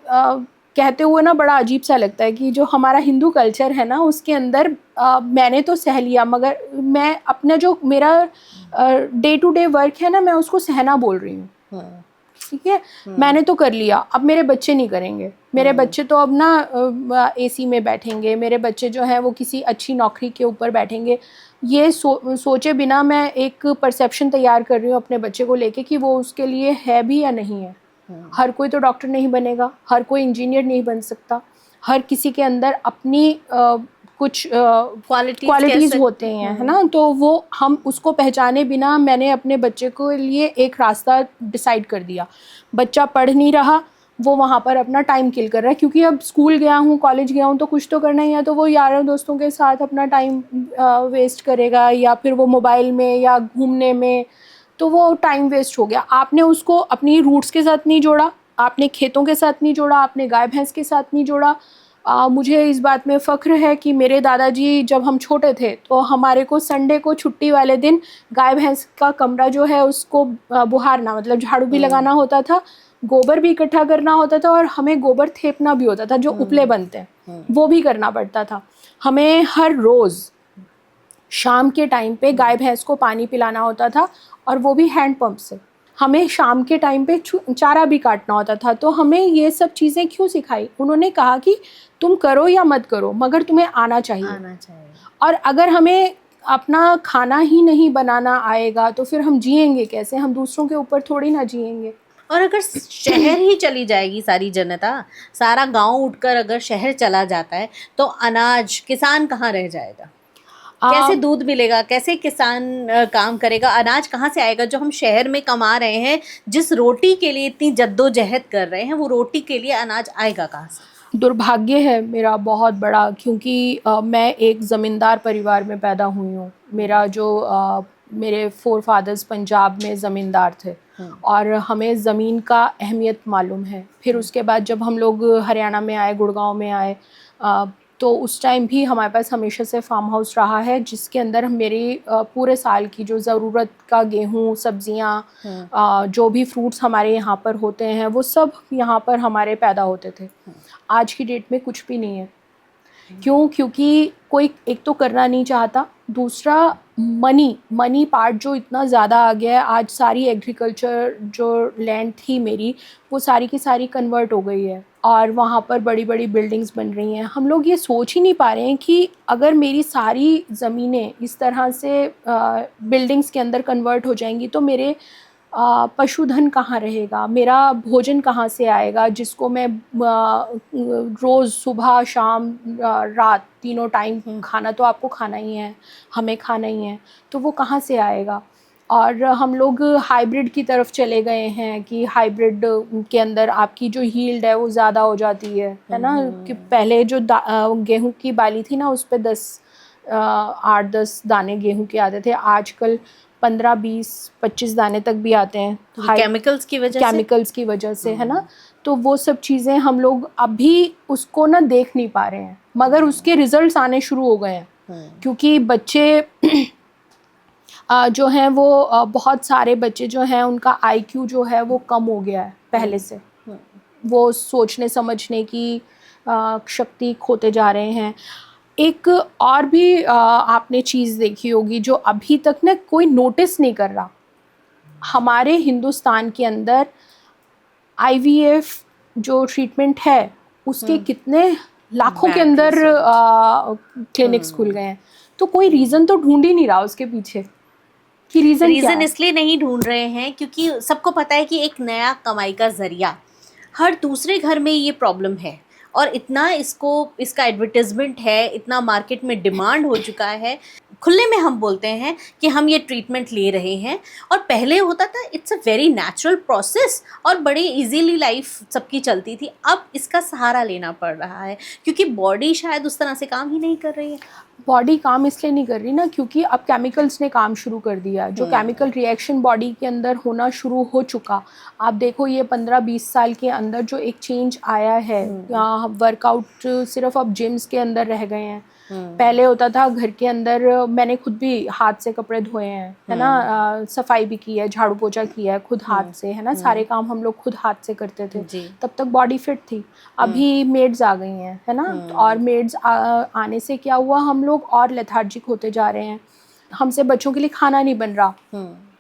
Speaker 1: कहते हुए ना बड़ा अजीब सा लगता है कि जो हमारा हिंदू कल्चर है ना, उसके अंदर मैंने तो सह लिया, मगर मैं अपना जो मेरा डे टू डे वर्क है ना, मैं उसको सहना बोल रही हूँ। ठीक है, मैंने तो कर लिया, अब मेरे बच्चे नहीं करेंगे। मेरे बच्चे तो अब ना एसी में बैठेंगे, मेरे बच्चे जो हैं वो किसी अच्छी नौकरी के ऊपर बैठेंगे। ये सोचे बिना मैं एक परसेप्शन तैयार कर रही हूँ अपने बच्चे को लेके कि वो उसके लिए है भी या नहीं है। हर कोई तो डॉक्टर नहीं बनेगा, हर कोई इंजीनियर नहीं बन सकता, हर किसी के अंदर अपनी कुछ क्वालिटीज़ होते हैं, है ना। तो वो हम उसको पहचाने बिना मैंने अपने बच्चे को लिए एक रास्ता डिसाइड कर दिया। बच्चा पढ़ नहीं रहा, वो वहाँ पर अपना टाइम किल कर रहा है, क्योंकि अब स्कूल गया हूँ, कॉलेज गया हूँ, तो कुछ तो करना ही है। तो वो यारों दोस्तों के साथ अपना टाइम वेस्ट करेगा, या फिर वो मोबाइल में या घूमने में, तो वो टाइम वेस्ट हो गया। आपने उसको अपनी रूट्स के साथ नहीं जोड़ा, आपने खेतों के साथ नहीं जोड़ा, आपने गाय भैंस के साथ नहीं जोड़ा। मुझे इस बात में फ़ख्र है कि मेरे दादाजी जब हम छोटे थे तो हमारे को संडे को छुट्टी वाले दिन गाय भैंस का कमरा जो है उसको बुहारना, मतलब झाड़ू भी लगाना होता था, गोबर भी इकट्ठा करना होता था, और हमें गोबर थेपना भी होता था, जो उपले बनते हैं वो भी करना पड़ता था। हमें हर रोज़ शाम के टाइम पे गाय भैंस को पानी पिलाना होता था, और वो भी हैंड पंप से। हमें शाम के टाइम पे चारा भी काटना होता था। तो हमें ये सब चीज़ें क्यों सिखाई? उन्होंने कहा कि तुम करो या मत करो, मगर तुम्हें आना चाहिए। और अगर हमें अपना खाना ही नहीं बनाना आएगा तो फिर हम जिएंगे कैसे? हम दूसरों के ऊपर थोड़ी ना जिएंगे।
Speaker 2: और अगर शहर ही चली जाएगी सारी जनता, सारा गांव उठकर अगर शहर चला जाता है, तो अनाज, किसान कहाँ रह जाएगा? कैसे दूध मिलेगा? कैसे किसान काम करेगा? अनाज कहाँ से आएगा जो हम शहर में कमा रहे हैं? जिस रोटी के लिए इतनी जद्दोजहद कर रहे हैं, वो रोटी के लिए अनाज आएगा कहाँ से?
Speaker 1: दुर्भाग्य है मेरा बहुत बड़ा, क्योंकि मैं एक ज़मींदार परिवार में पैदा हुई हूँ। मेरा जो मेरे फोरफादर्स पंजाब में ज़मींदार थे, और हमें ज़मीन का अहमियत मालूम है। फिर उसके बाद जब हम लोग हरियाणा में आए, गुड़गांव में आए, तो उस टाइम भी हमारे पास हमेशा से फार्म हाउस रहा है, जिसके अंदर मेरी पूरे साल की जो ज़रूरत का गेहूँ, सब्जियाँ, जो भी फ्रूट्स हमारे यहाँ पर होते हैं, वो सब यहाँ पर हमारे पैदा होते थे। आज की डेट में कुछ भी नहीं है। क्यों? क्योंकि कोई एक तो करना नहीं चाहता, दूसरा मनी पार्ट जो इतना ज़्यादा आ गया है। आज सारी एग्रीकल्चर जो लैंड थी मेरी, वो सारी की सारी कन्वर्ट हो गई है, और वहाँ पर बड़ी बड़ी बिल्डिंग्स बन रही हैं। हम लोग ये सोच ही नहीं पा रहे हैं कि अगर मेरी सारी ज़मीनें इस तरह से बिल्डिंग्स के अंदर कन्वर्ट हो जाएंगी, तो मेरे पशुधन कहाँ रहेगा, मेरा भोजन कहाँ से आएगा जिसको मैं रोज़ सुबह शाम रात तीनों टाइम खाना तो आपको खाना ही है, हमें खाना ही है, तो वो कहाँ से आएगा। और हम लोग हाइब्रिड की तरफ चले गए हैं कि हाइब्रिड के अंदर आपकी जो यील्ड है वो ज़्यादा हो जाती है ना। कि पहले जो गेहूं की बाली थी ना, उस पर 8-10 दाने गेहूं के आते थे, आजकल 15-20-25 दाने तक भी आते हैं,
Speaker 2: केमिकल्स की वजह से
Speaker 1: है ना। तो वो सब चीज़ें हम लोग अभी उसको ना देख नहीं पा रहे हैं, मगर उसके रिजल्ट्स आने शुरू हो गए हैं। क्योंकि बच्चे जो हैं वो बहुत सारे बच्चे जो हैं उनका आईक्यू जो है वो कम हो गया है पहले से, वो सोचने समझने की शक्ति खोते जा रहे हैं। एक और भी आपने चीज़ देखी होगी जो अभी तक ना कोई नोटिस नहीं कर रहा, हमारे हिंदुस्तान के अंदर IVF जो ट्रीटमेंट है उसके कितने लाखों के अंदर क्लिनिक्स खुल गए हैं, तो कोई रीज़न तो ढूंढ ही नहीं रहा उसके पीछे कि रीज़न
Speaker 2: इसलिए नहीं ढूंढ रहे हैं क्योंकि सबको पता है कि एक नया कमाई का जरिया, हर दूसरे घर में ये प्रॉब्लम है और इतना इसका एडवर्टाइजमेंट है, इतना मार्केट में डिमांड हो चुका है, खुले में हम बोलते हैं कि हम ये ट्रीटमेंट ले रहे हैं। और पहले होता था it's a very natural process और बड़ी इजीली लाइफ सबकी चलती थी, अब इसका सहारा लेना पड़ रहा है क्योंकि बॉडी शायद उस तरह से काम ही नहीं कर रही है।
Speaker 1: बॉडी काम इसलिए नहीं कर रही ना क्योंकि अब केमिकल्स ने काम शुरू कर दिया, जो केमिकल रिएक्शन बॉडी के अंदर होना शुरू हो चुका। आप देखो ये 15-20 साल के अंदर जो एक चेंज आया है, वर्कआउट सिर्फ अब जिम्स के अंदर रह गए हैं। पहले होता था घर के अंदर, मैंने खुद भी हाथ से कपड़े धोए हैं, है ना, सफाई भी की है, झाड़ू पोछा किया है खुद हाथ से, है ना, सारे काम हम लोग खुद हाथ से करते थे, तब तक बॉडी फिट थी। अभी मेड्स आ गई हैं, है ना, और मेड्स आने से क्या हुआ, हम लोग और लेथार्जिक होते जा रहे हैं, हमसे बच्चों के लिए खाना नहीं बन रहा,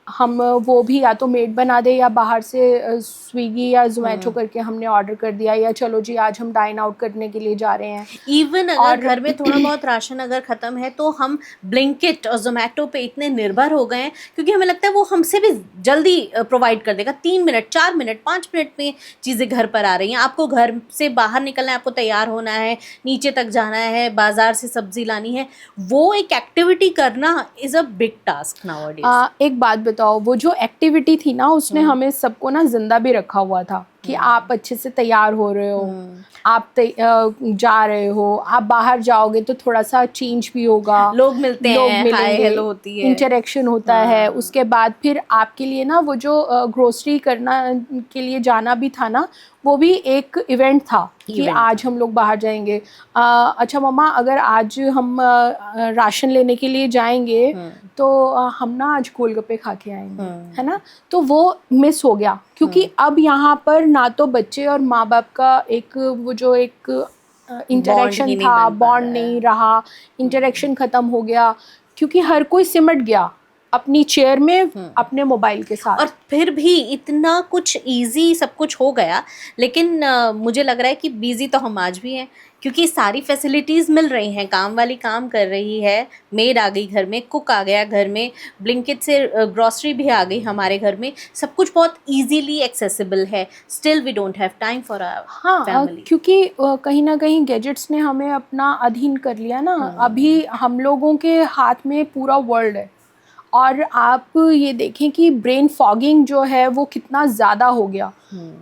Speaker 1: हम वो भी या तो मेड बना दे या बाहर से स्विगी या जोमेटो करके हमने ऑर्डर कर दिया, या चलो जी आज हम डाइन आउट करने के लिए जा रहे हैं।
Speaker 2: इवन अगर घर में थोड़ा बहुत राशन अगर ख़त्म है तो हम ब्लिंकिट और जोमेटो पे इतने निर्भर हो गए हैं क्योंकि हमें लगता है वो हमसे भी जल्दी प्रोवाइड कर देगा, 3 मिनट 4 मिनट 5 मिनट में चीज़ें घर पर आ रही हैं। आपको घर से बाहर निकलना है, आपको तैयार होना है, नीचे तक जाना है, बाज़ार से सब्ज़ी लानी है, वो एक एक्टिविटी करना is a big task nowadays.
Speaker 1: एक बात बताओ, वो जो एक्टिविटी थी ना उसने हमें सबको ना जिंदा भी रखा हुआ था कि आप अच्छे से तैयार हो रहे हो, आप जा रहे हो, आप बाहर जाओगे तो थोड़ा सा चेंज भी होगा,
Speaker 2: लोग मिलते हैं, हाय हेलो होती है,
Speaker 1: इंटरेक्शन होता है। उसके बाद फिर आपके लिए ना वो जो ग्रोसरी करना के लिए जाना भी था ना, वो भी एक इवेंट था कि आज हम लोग बाहर जाएंगे। अच्छा मम्मा, अगर आज हम राशन लेने के लिए जाएंगे तो हम ना आज गोलगप्पे खा के आएंगे, है ना। तो वो मिस हो गया क्योंकि अब यहाँ पर ना तो बच्चे और माँ बाप का एक वो जो एक इंटरेक्शन था, बॉन्ड नहीं रहा, इंटरेक्शन ख़त्म हो गया क्योंकि हर कोई सिमट गया अपनी चेयर में अपने मोबाइल के साथ।
Speaker 2: और फिर भी इतना कुछ इजी सब कुछ हो गया, लेकिन मुझे लग रहा है कि बिजी तो हम आज भी हैं क्योंकि सारी फैसिलिटीज़ मिल रही हैं, काम वाली काम कर रही है, मेड आ गई घर में, कुक आ गया घर में, ब्लिंकिट से ग्रॉसरी भी आ गई हमारे घर में, सब कुछ बहुत इजीली एक्सेसिबल है। Still we don't have time for our family
Speaker 1: क्योंकि कहीं ना कहीं गैजेट्स ने हमें अपना अधीन कर लिया ना। अभी हम लोगों के हाथ में पूरा वर्ल्ड है और आप ये देखें कि ब्रेन फॉगिंग जो है वो कितना ज़्यादा हो गया।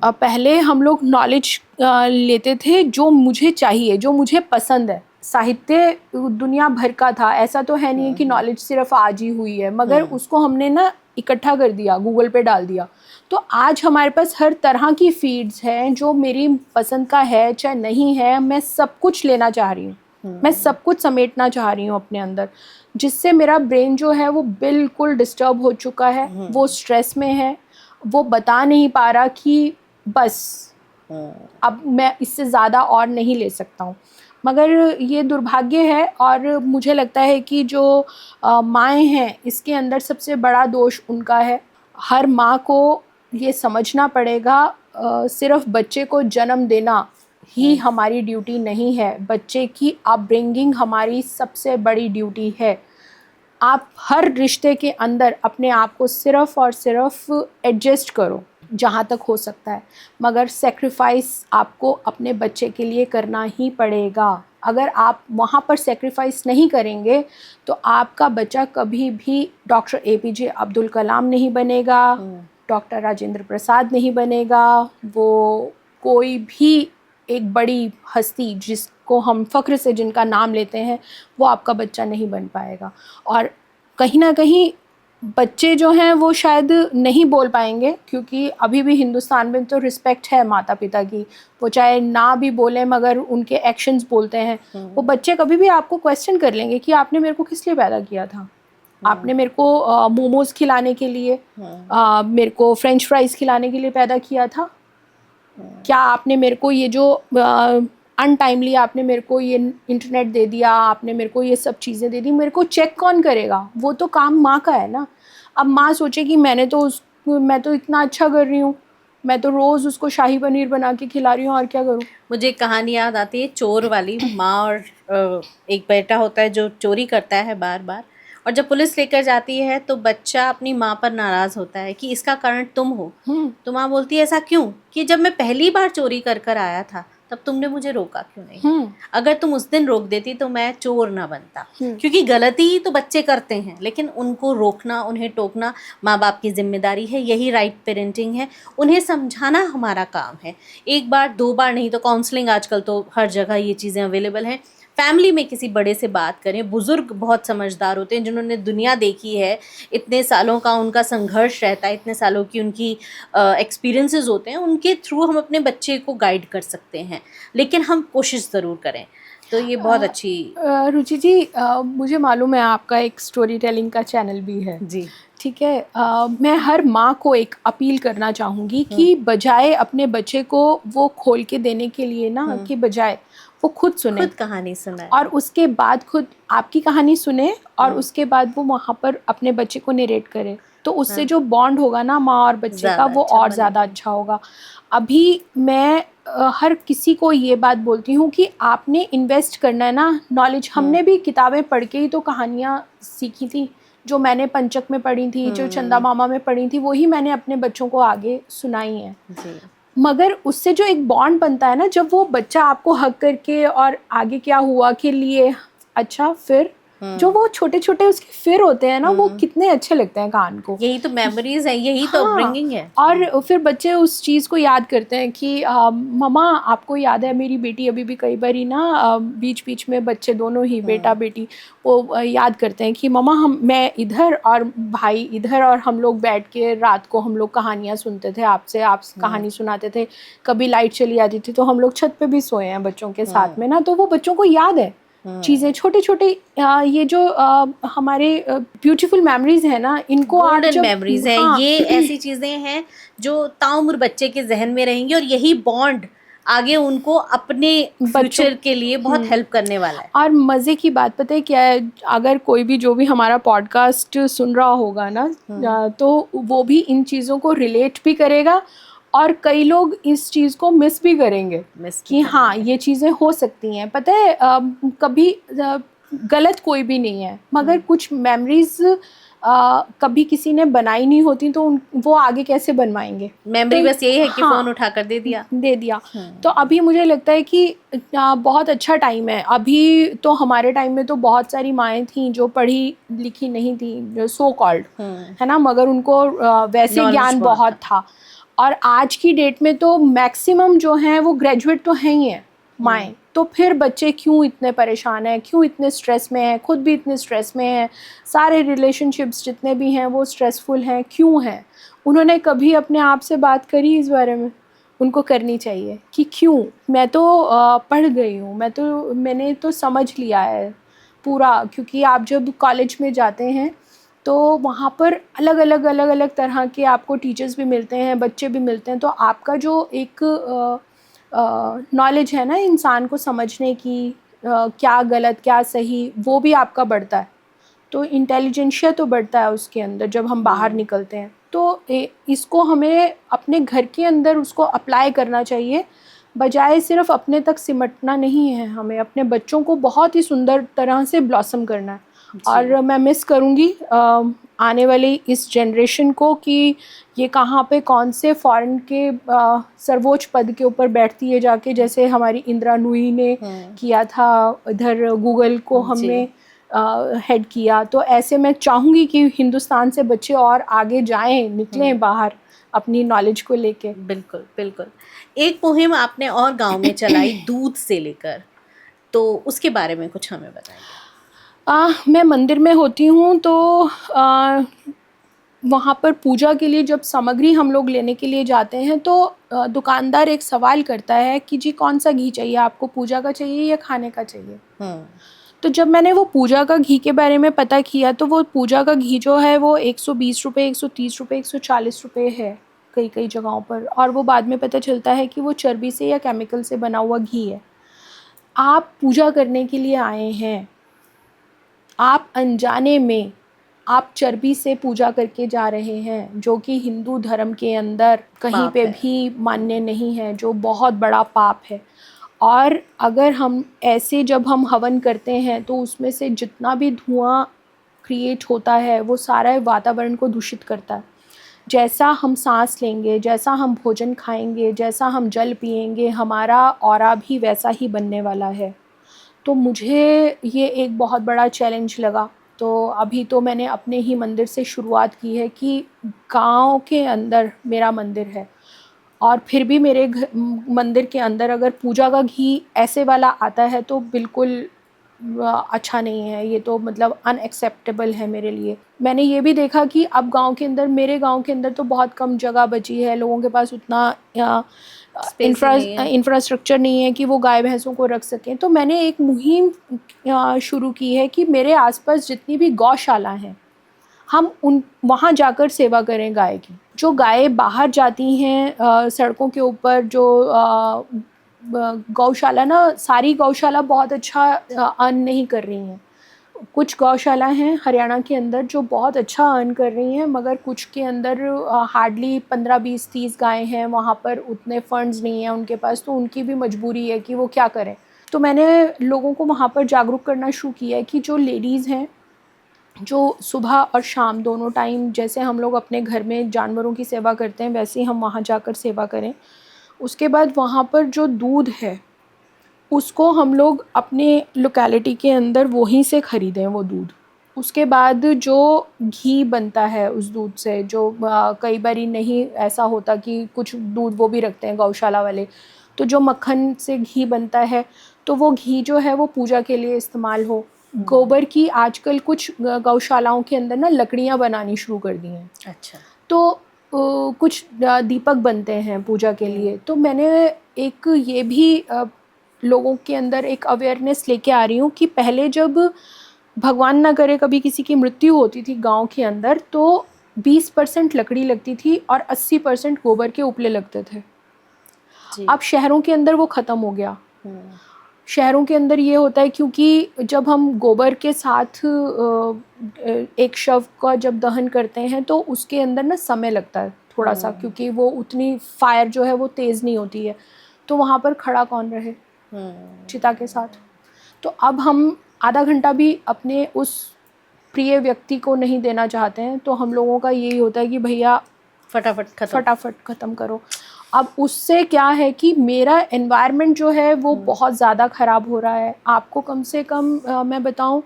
Speaker 1: पहले हम लोग नॉलेज लेते थे जो मुझे चाहिए, जो मुझे पसंद है। साहित्य दुनिया भर का था, ऐसा तो है नहीं है कि नॉलेज सिर्फ आज ही हुई है, मगर उसको हमने ना इकट्ठा कर दिया, गूगल पे डाल दिया। तो आज हमारे पास हर तरह की फीड्स हैं जो मेरी पसंद का है चाहे नहीं है, मैं सब कुछ लेना चाह रही हूँ, मैं सब कुछ समेटना चाह रही हूँ अपने अंदर, जिससे मेरा ब्रेन जो है वो बिल्कुल डिस्टर्ब हो चुका है, वो स्ट्रेस में है, वो बता नहीं पा रहा कि बस अब मैं इससे ज़्यादा और नहीं ले सकता हूँ। मगर ये दुर्भाग्य है और मुझे लगता है कि जो माएँ हैं इसके अंदर सबसे बड़ा दोष उनका है। हर माँ को ये समझना पड़ेगा सिर्फ बच्चे को जन्म देना ही हमारी ड्यूटी नहीं है, बच्चे की अपब्रिंगिंग हमारी सबसे बड़ी ड्यूटी है। आप हर रिश्ते के अंदर अपने आप को सिर्फ और सिर्फ एडजस्ट करो जहाँ तक हो सकता है, मगर सेक्रीफाइस आपको अपने बच्चे के लिए करना ही पड़ेगा। अगर आप वहाँ पर सेक्रीफाइस नहीं करेंगे तो आपका बच्चा कभी भी डॉक्टर APJ अब्दुल कलाम नहीं बनेगा, डॉक्टर राजेंद्र प्रसाद नहीं बनेगा, वो कोई भी एक बड़ी हस्ती जिसको हम फ़ख्र से जिनका नाम लेते हैं, वो आपका बच्चा नहीं बन पाएगा। और कहीं ना कहीं बच्चे जो हैं वो शायद नहीं बोल पाएंगे, क्योंकि अभी भी हिंदुस्तान में तो रिस्पेक्ट है माता पिता की, वो चाहे ना भी बोलें मगर उनके एक्शंस बोलते हैं। वो बच्चे कभी भी आपको क्वेश्चन कर लेंगे कि आपने मेरे को किस लिए पैदा किया था, आपने मेरे को मोमोज खिलाने के लिए, मेरे को फ्रेंच फ्राइज़ खिलाने के लिए पैदा किया था, क्या आपने मेरे को ये जो अनटाइमली आपने मेरे को ये इंटरनेट दे दिया, आपने मेरे को ये सब चीज़ें दे दी, मेरे को चेक कौन करेगा? वो तो काम माँ का है ना। अब माँ सोचे कि मैं तो इतना अच्छा कर रही हूँ, मैं तो रोज़ उसको शाही पनीर बना के खिला रही हूँ, और क्या करूँ।
Speaker 2: मुझे एक कहानी याद आती है, चोर वाली। माँ और एक बेटा होता है जो चोरी करता है बार बार, और जब पुलिस लेकर जाती है तो बच्चा अपनी माँ पर नाराज़ होता है कि इसका कारण तुम हो। तो माँ बोलती है ऐसा क्यों, कि जब मैं पहली बार चोरी कर कर आया था तब तुमने मुझे रोका क्यों नहीं? अगर तुम उस दिन रोक देती तो मैं चोर ना बनता। क्योंकि गलती तो बच्चे करते हैं, लेकिन उनको रोकना, उन्हें टोकना माँ बाप की जिम्मेदारी है। यही राइट पेरेंटिंग है। उन्हें समझाना हमारा काम है, एक बार दो बार नहीं। तो काउंसलिंग आजकल तो हर जगह ये चीज़ें अवेलेबल हैं। फैमिली में किसी बड़े से बात करें। बुज़ुर्ग बहुत समझदार होते हैं, जिन्होंने दुनिया देखी है, इतने सालों का उनका संघर्ष रहता है, इतने सालों की उनकी एक्सपीरियंसेस होते हैं, उनके थ्रू हम अपने बच्चे को गाइड कर सकते हैं, लेकिन हम कोशिश ज़रूर करें। तो ये बहुत अच्छी।
Speaker 1: रुचि जी, मुझे मालूम है आपका एक स्टोरी टेलिंग का चैनल भी है
Speaker 2: जी,
Speaker 1: ठीक है। मैं हर माँ को एक अपील करना चाहूँगी कि बजाय अपने बच्चे को वो खोल के देने के लिए ना, कि बजाय वो खुद सुने,
Speaker 2: खुद कहानी सुनाए,
Speaker 1: और उसके बाद खुद आपकी कहानी सुने, और उसके बाद वो वहाँ पर अपने बच्चे को नरेट करे, तो उससे जो बॉन्ड होगा ना माँ और बच्चे का, वो और ज़्यादा अच्छा होगा। अभी मैं हर किसी को ये बात बोलती हूँ कि आपने इन्वेस्ट करना है ना नॉलेज। हमने भी किताबें पढ़ के ही तो कहानियाँ सीखी थी, जो मैंने पंचक में पढ़ी थी, जो चंदा मामा में पढ़ी थी, वही मैंने अपने बच्चों को आगे सुनाई है। मगर उससे जो एक बॉन्ड बनता है ना, जब वो बच्चा आपको हक करके और आगे क्या हुआ के लिए, अच्छा फिर जो वो छोटे छोटे उसके फिर होते हैं ना, वो कितने अच्छे लगते हैं कान को।
Speaker 2: यही तो मेमोरीज है, यही तो अपब्रिंगिंग है।
Speaker 1: और फिर बच्चे उस चीज़ को याद करते हैं कि मम्मा आपको याद है, मेरी बेटी अभी भी कई बार ही ना बीच बीच में, बच्चे दोनों ही बेटा बेटी वो याद करते हैं कि मम्मा मैं इधर और भाई इधर, और हम लोग बैठ के रात को हम लोग कहानियाँ सुनते थे, आप कहानी सुनाते थे, कभी लाइट चली जाती थी तो हम लोग छत पे भी सोए हैं बच्चों के साथ में ना। तो वो बच्चों को याद है चीज़ें, छोटे छोटे ये जो हमारे ब्यूटीफुल मेमोरीज है ना, इनको आप जब
Speaker 2: मेमोरीज है, ये ऐसी चीजें हैं जो ताउम्र बच्चे के जहन में रहेंगी, और यही बॉन्ड आगे उनको अपने फ्यूचर के लिए बहुत हेल्प करने वाला है।
Speaker 1: और मज़े की बात पता है क्या है, अगर कोई भी जो भी हमारा पॉडकास्ट सुन रहा होगा ना, तो वो भी इन चीज़ों को रिलेट भी करेगा, और कई लोग इस चीज़ को मिस भी करेंगे कि हाँ ये चीज़ें हो सकती हैं। पता है कभी गलत कोई भी नहीं है, मगर कुछ मेमोरीज कभी किसी ने बनाई नहीं होती, तो वो आगे कैसे बनवाएंगे।
Speaker 2: मेमोरी तो बस यही है कि फ़ोन उठाकर दे दिया।
Speaker 1: तो अभी मुझे लगता है कि बहुत अच्छा टाइम है। अभी तो हमारे टाइम में तो बहुत सारी माएँ थीं जो पढ़ी लिखी नहीं थी, जो सो कॉल्ड है ना, मगर उनको वैसे ज्ञान बहुत था। और आज की डेट में तो मैक्सिमम जो हैं वो ग्रेजुएट तो हैं ही हैं माएँ। तो फिर बच्चे क्यों इतने परेशान हैं, क्यों इतने स्ट्रेस में हैं, खुद भी इतने स्ट्रेस में हैं, सारे रिलेशनशिप्स जितने भी हैं वो स्ट्रेसफुल हैं, क्यों हैं? उन्होंने कभी अपने आप से बात करी इस बारे में? उनको करनी चाहिए कि क्यों, मैं तो पढ़ गई हूँ, मैंने तो समझ लिया है पूरा। क्योंकि आप जब कॉलेज में जाते हैं तो वहाँ पर अलग अलग तरह के आपको टीचर्स भी मिलते हैं, बच्चे भी मिलते हैं, तो आपका जो एक नॉलेज है ना इंसान को समझने की, क्या गलत क्या सही, वो भी आपका बढ़ता है। तो इंटेलिजेंशिया तो बढ़ता है उसके अंदर जब हम बाहर निकलते हैं। तो इसको हमें अपने घर के अंदर उसको अप्लाई करना चाहिए, बजाय सिर्फ अपने तक सिमटना नहीं है। हमें अपने बच्चों को बहुत ही सुंदर तरह से ब्लॉसम करना है, और मैं मिस करूँगी आने वाली इस जनरेशन को कि ये कहाँ पे कौन से फॉरेन के सर्वोच्च पद के ऊपर बैठती है जाके, जैसे हमारी इंदिरा नूई ने किया था, इधर गूगल को हमने हेड किया। तो ऐसे मैं चाहूँगी कि हिंदुस्तान से बच्चे और आगे जाएं, निकलें बाहर अपनी नॉलेज को लेके।
Speaker 2: बिल्कुल बिल्कुल। एक मुहिम आपने और गांव में चलाई दूध से लेकर, तो उसके बारे में कुछ हमें बताइए।
Speaker 1: मैं मंदिर में होती हूँ तो वहाँ पर पूजा के लिए जब सामग्री हम लोग लेने के लिए जाते हैं तो दुकानदार एक सवाल करता है कि जी कौन सा घी चाहिए आपको, पूजा का चाहिए या खाने का चाहिए। तो जब मैंने वो पूजा का घी के बारे में पता किया तो वो पूजा का घी जो है वो 120 रुपये, 130 रुपये, 140 रुपये है कई कई जगहों पर, और वो बाद में पता चलता है कि वो चर्बी से या केमिकल से बना हुआ घी है। आप पूजा करने के लिए आए हैं, आप अनजाने में आप चर्बी से पूजा करके जा रहे हैं, जो कि हिंदू धर्म के अंदर कहीं पे भी मान्य नहीं है, जो बहुत बड़ा पाप है। और अगर हम ऐसे जब हम हवन करते हैं तो उसमें से जितना भी धुआं क्रिएट होता है वो सारा वातावरण को दूषित करता है। जैसा हम सांस लेंगे, जैसा हम भोजन खाएंगे, जैसा हम जल पिएंगे, हमारा ऑरा भी वैसा ही बनने वाला है। तो मुझे ये एक बहुत बड़ा चैलेंज लगा। तो अभी तो मैंने अपने ही मंदिर से शुरुआत की है कि गांव के अंदर मेरा मंदिर है, और फिर भी मेरे मंदिर के अंदर अगर पूजा का घी ऐसे वाला आता है तो बिल्कुल अच्छा नहीं है, ये तो मतलब अनएक्सेप्टेबल है मेरे लिए। मैंने ये भी देखा कि अब गांव के अंदर, मेरे गांव के अंदर तो बहुत कम जगह बची है, लोगों के पास उतना इंफ्रास्ट्रक्चर नहीं है कि वो गाय भैंसों को रख सकें। तो मैंने एक मुहिम शुरू की है कि मेरे आसपास जितनी भी गौशाला हैं हम उन वहाँ जाकर सेवा करें गाय की। जो गायें बाहर जाती हैं सड़कों के ऊपर, जो गौशाला ना, सारी गौशाला बहुत अच्छा अर्न नहीं कर रही हैं। कुछ गौशाला हैं हरियाणा के अंदर जो बहुत अच्छा अर्न कर रही हैं, मगर कुछ के अंदर हार्डली 15, 20, 30 गायें हैं, वहाँ पर उतने फंड्स नहीं हैं उनके पास, तो उनकी भी मजबूरी है कि वो क्या करें। तो मैंने लोगों को वहाँ पर जागरूक करना शुरू किया है कि जो लेडीज़ हैं जो सुबह और शाम दोनों टाइम, जैसे हम लोग अपने घर में जानवरों की सेवा करते हैं वैसे ही हम वहाँ जाकर सेवा करें। उसके बाद वहाँ पर जो दूध है उसको हम लोग अपने लोकेलिटी के अंदर वहीं से ख़रीदें वो दूध। उसके बाद जो घी बनता है उस दूध से, जो कई बारी नहीं ऐसा होता कि कुछ दूध वो भी रखते हैं गौशाला वाले, तो जो मक्खन से घी बनता है तो वो घी जो है वो पूजा के लिए इस्तेमाल हो। गोबर की आजकल कुछ गौशालाओं के अंदर ना लकड़ियाँ बनानी शुरू कर दी हैं।
Speaker 2: अच्छा।
Speaker 1: तो कुछ दीपक बनते हैं पूजा के लिए। तो मैंने एक ये भी लोगों के अंदर एक अवेयरनेस लेके आ रही हूँ कि पहले जब भगवान ना करे कभी किसी की मृत्यु होती थी गांव के अंदर तो 20% लकड़ी लगती थी और 80% गोबर के उपले लगते थे। अब शहरों के अंदर वो ख़त्म हो गया। शहरों के अंदर ये होता है क्योंकि जब हम गोबर के साथ एक शव का जब दहन करते हैं तो उसके अंदर ना समय लगता है थोड़ा सा, क्योंकि वो उतनी फायर जो है वो तेज़ नहीं होती है। तो वहाँ पर खड़ा कौन रहे चिता के साथ। तो अब हम आधा घंटा भी अपने उस प्रिय व्यक्ति को नहीं देना चाहते हैं, तो हम लोगों का यही होता है कि भैया फटाफट ख़त्म करो। अब उससे क्या है कि मेरा एनवायरनमेंट जो है वो बहुत ज़्यादा ख़राब हो रहा है। आपको कम से कम मैं बताऊं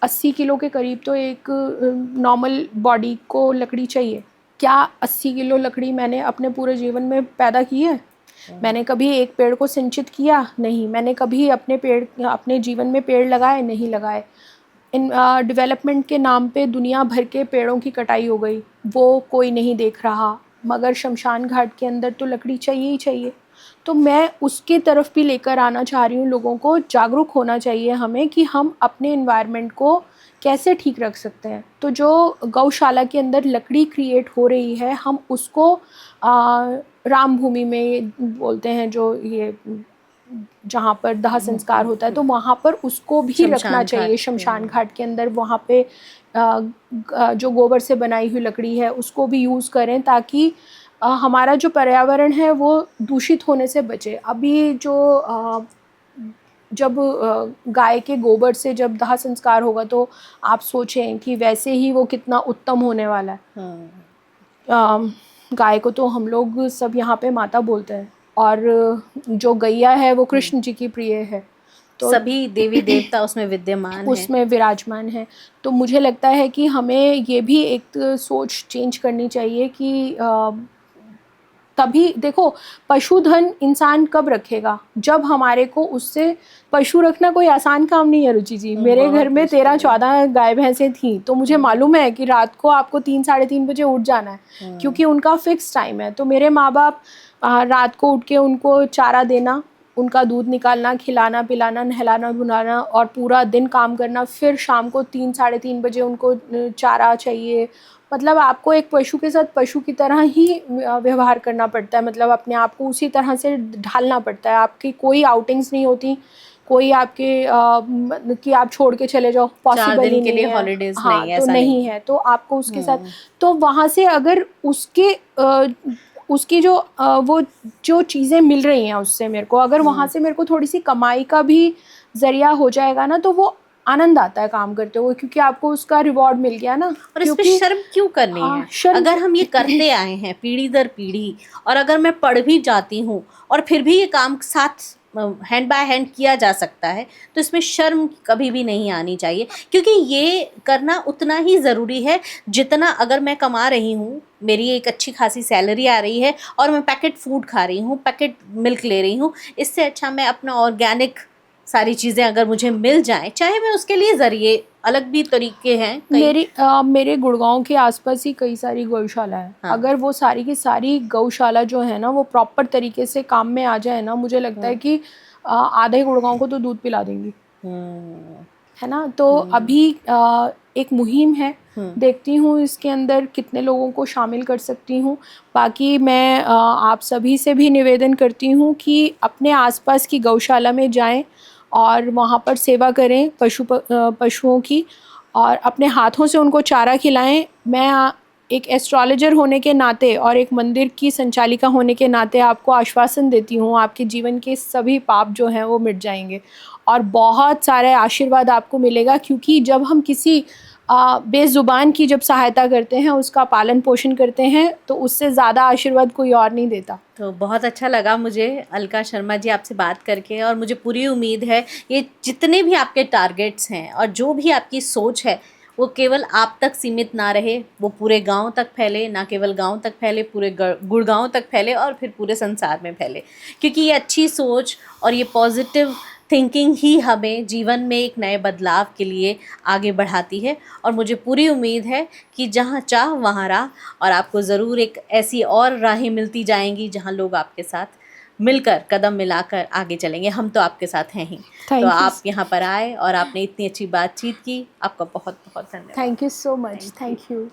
Speaker 1: 80 किलो के करीब तो एक नॉर्मल बॉडी को लकड़ी चाहिए। क्या 80 किलो लकड़ी मैंने अपने पूरे जीवन में पैदा की है? मैंने कभी एक पेड़ को सिंचित किया? नहीं। मैंने कभी अपने जीवन में पेड़ लगाए? नहीं लगाए। इन डेवलपमेंट के नाम पे दुनिया भर के पेड़ों की कटाई हो गई, वो कोई नहीं देख रहा, मगर शमशान घाट के अंदर तो लकड़ी चाहिए ही चाहिए। तो मैं उसकी तरफ भी लेकर आना चाह रही हूँ, लोगों को जागरूक होना चाहिए हमें कि हम अपने एनवायरनमेंट को कैसे ठीक रख सकते हैं। तो जो गौशाला के अंदर लकड़ी क्रिएट हो रही है हम उसको राम भूमि में बोलते हैं, जो ये जहाँ पर दाह संस्कार होता है, तो वहाँ पर उसको भी रखना चाहिए शमशान घाट के अंदर। वहाँ पे जो गोबर से बनाई हुई लकड़ी है उसको भी यूज़ करें ताकि हमारा जो पर्यावरण है वो दूषित होने से बचे। अभी जो जब गाय के गोबर से जब दाह संस्कार होगा तो आप सोचें कि वैसे ही वो कितना उत्तम होने वाला है। गाय को तो हम लोग सब यहाँ पे माता बोलते हैं, और जो गैया है वो कृष्ण जी की प्रिय है, तो
Speaker 2: सभी देवी देवता उसमें विद्यमान हैं।
Speaker 1: उसमें विराजमान है। तो मुझे लगता है कि हमें ये भी एक सोच चेंज करनी चाहिए कि तभी देखो, पशुधन इंसान कब रखेगा, जब हमारे को उससे, पशु रखना कोई आसान काम नहीं है रुचि जी। मेरे घर में 13-14 गाय भैंसें थी, तो मुझे मालूम है कि रात को आपको 3-3:30 बजे उठ जाना है, क्योंकि उनका फिक्स टाइम है। तो मेरे माँ बाप रात को उठ के उनको चारा देना, उनका दूध निकालना, खिलाना पिलाना, नहलाना धुलाना, और पूरा दिन काम करना, फिर शाम को 3-3:30 बजे उनको चारा चाहिए। मतलब आपको एक पशु के साथ पशु की तरह ही व्यवहार करना पड़ता है, मतलब अपने आप को उसी तरह से ढालना पड़ता है। आपकी कोई आउटिंग्स नहीं होती, कोई आपके कि आप छोड़ के चले जाओ, पॉसिबल ही नहीं है।
Speaker 2: हॉलीडेज
Speaker 1: हाँ,
Speaker 2: नहीं,
Speaker 1: तो
Speaker 2: ऐसा
Speaker 1: नहीं है, तो आपको उसके साथ, तो वहाँ से अगर उसकी जो वो जो चीज़ें मिल रही हैं उससे मेरे को, अगर वहाँ से मेरे को थोड़ी सी कमाई का भी जरिया हो जाएगा ना, तो वो आनंद आता है काम करते हुए, क्योंकि आपको उसका रिवॉर्ड मिल गया ना।
Speaker 2: और इसमें शर्म क्यों करनी है? अगर हम ये करते आए हैं पीढ़ी दर पीढ़ी, और अगर मैं पढ़ भी जाती हूँ और फिर भी ये काम साथ हैंड बाय हैंड किया जा सकता है, तो इसमें शर्म कभी भी नहीं आनी चाहिए, क्योंकि ये करना उतना ही ज़रूरी है जितना अगर मैं कमा रही हूँ, मेरी एक अच्छी खासी सैलरी आ रही है और मैं पैकेट फूड खा रही हूँ, पैकेट मिल्क ले रही हूँ, इससे अच्छा मैं अपना ऑर्गेनिक सारी चीज़ें अगर मुझे मिल जाएं, चाहे मैं उसके लिए ज़रिए अलग भी तरीके हैं
Speaker 1: मेरे गुड़गांव के आसपास ही कई सारी गौशाला है।
Speaker 2: हाँ।
Speaker 1: अगर वो सारी की सारी गौशाला जो है ना, वो प्रॉपर तरीके से काम में आ जाए ना, मुझे लगता है कि आधे गुड़गांव को तो दूध पिला देंगी, है ना। तो अभी एक मुहिम है, देखती हूँ इसके अंदर कितने लोगों को शामिल कर सकती हूँ। बाकी मैं आप सभी से भी निवेदन करती हूँ कि अपने आसपास की गौशाला में जाएं और वहाँ पर सेवा करें पशुओं की, और अपने हाथों से उनको चारा खिलाएं। मैं एक एस्ट्रोलॉजर होने के नाते और एक मंदिर की संचालिका होने के नाते आपको आश्वासन देती हूँ, आपके जीवन के सभी पाप जो हैं वो मिट जाएंगे, और बहुत सारे आशीर्वाद आपको मिलेगा। क्योंकि जब हम किसी बेज़ुबान की जब सहायता करते हैं, उसका पालन पोषण करते हैं, तो उससे ज़्यादा आशीर्वाद कोई और नहीं देता।
Speaker 2: तो बहुत अच्छा लगा मुझे अलका शर्मा जी आपसे बात करके, और मुझे पूरी उम्मीद है ये जितने भी आपके टारगेट्स हैं और जो भी आपकी सोच है, वो केवल आप तक सीमित ना रहे, वो पूरे गांव तक फैले, ना केवल गांव तक फैले, पूरे गुड़गांव तक फैले और फिर पूरे संसार में फैले, क्योंकि ये अच्छी सोच और ये पॉजिटिव थिंकिंग ही हमें जीवन में एक नए बदलाव के लिए आगे बढ़ाती है। और मुझे पूरी उम्मीद है कि जहाँ चाह वहाँ राह, और आपको ज़रूर एक ऐसी और राहें मिलती जाएंगी जहाँ लोग आपके साथ मिलकर कदम मिलाकर आगे चलेंगे। हम तो आपके साथ हैं ही। तो आप यहाँ पर आए और आपने इतनी अच्छी बातचीत की, आपका बहुत बहुत धन्यवाद।
Speaker 1: Thank you so much. Thank you.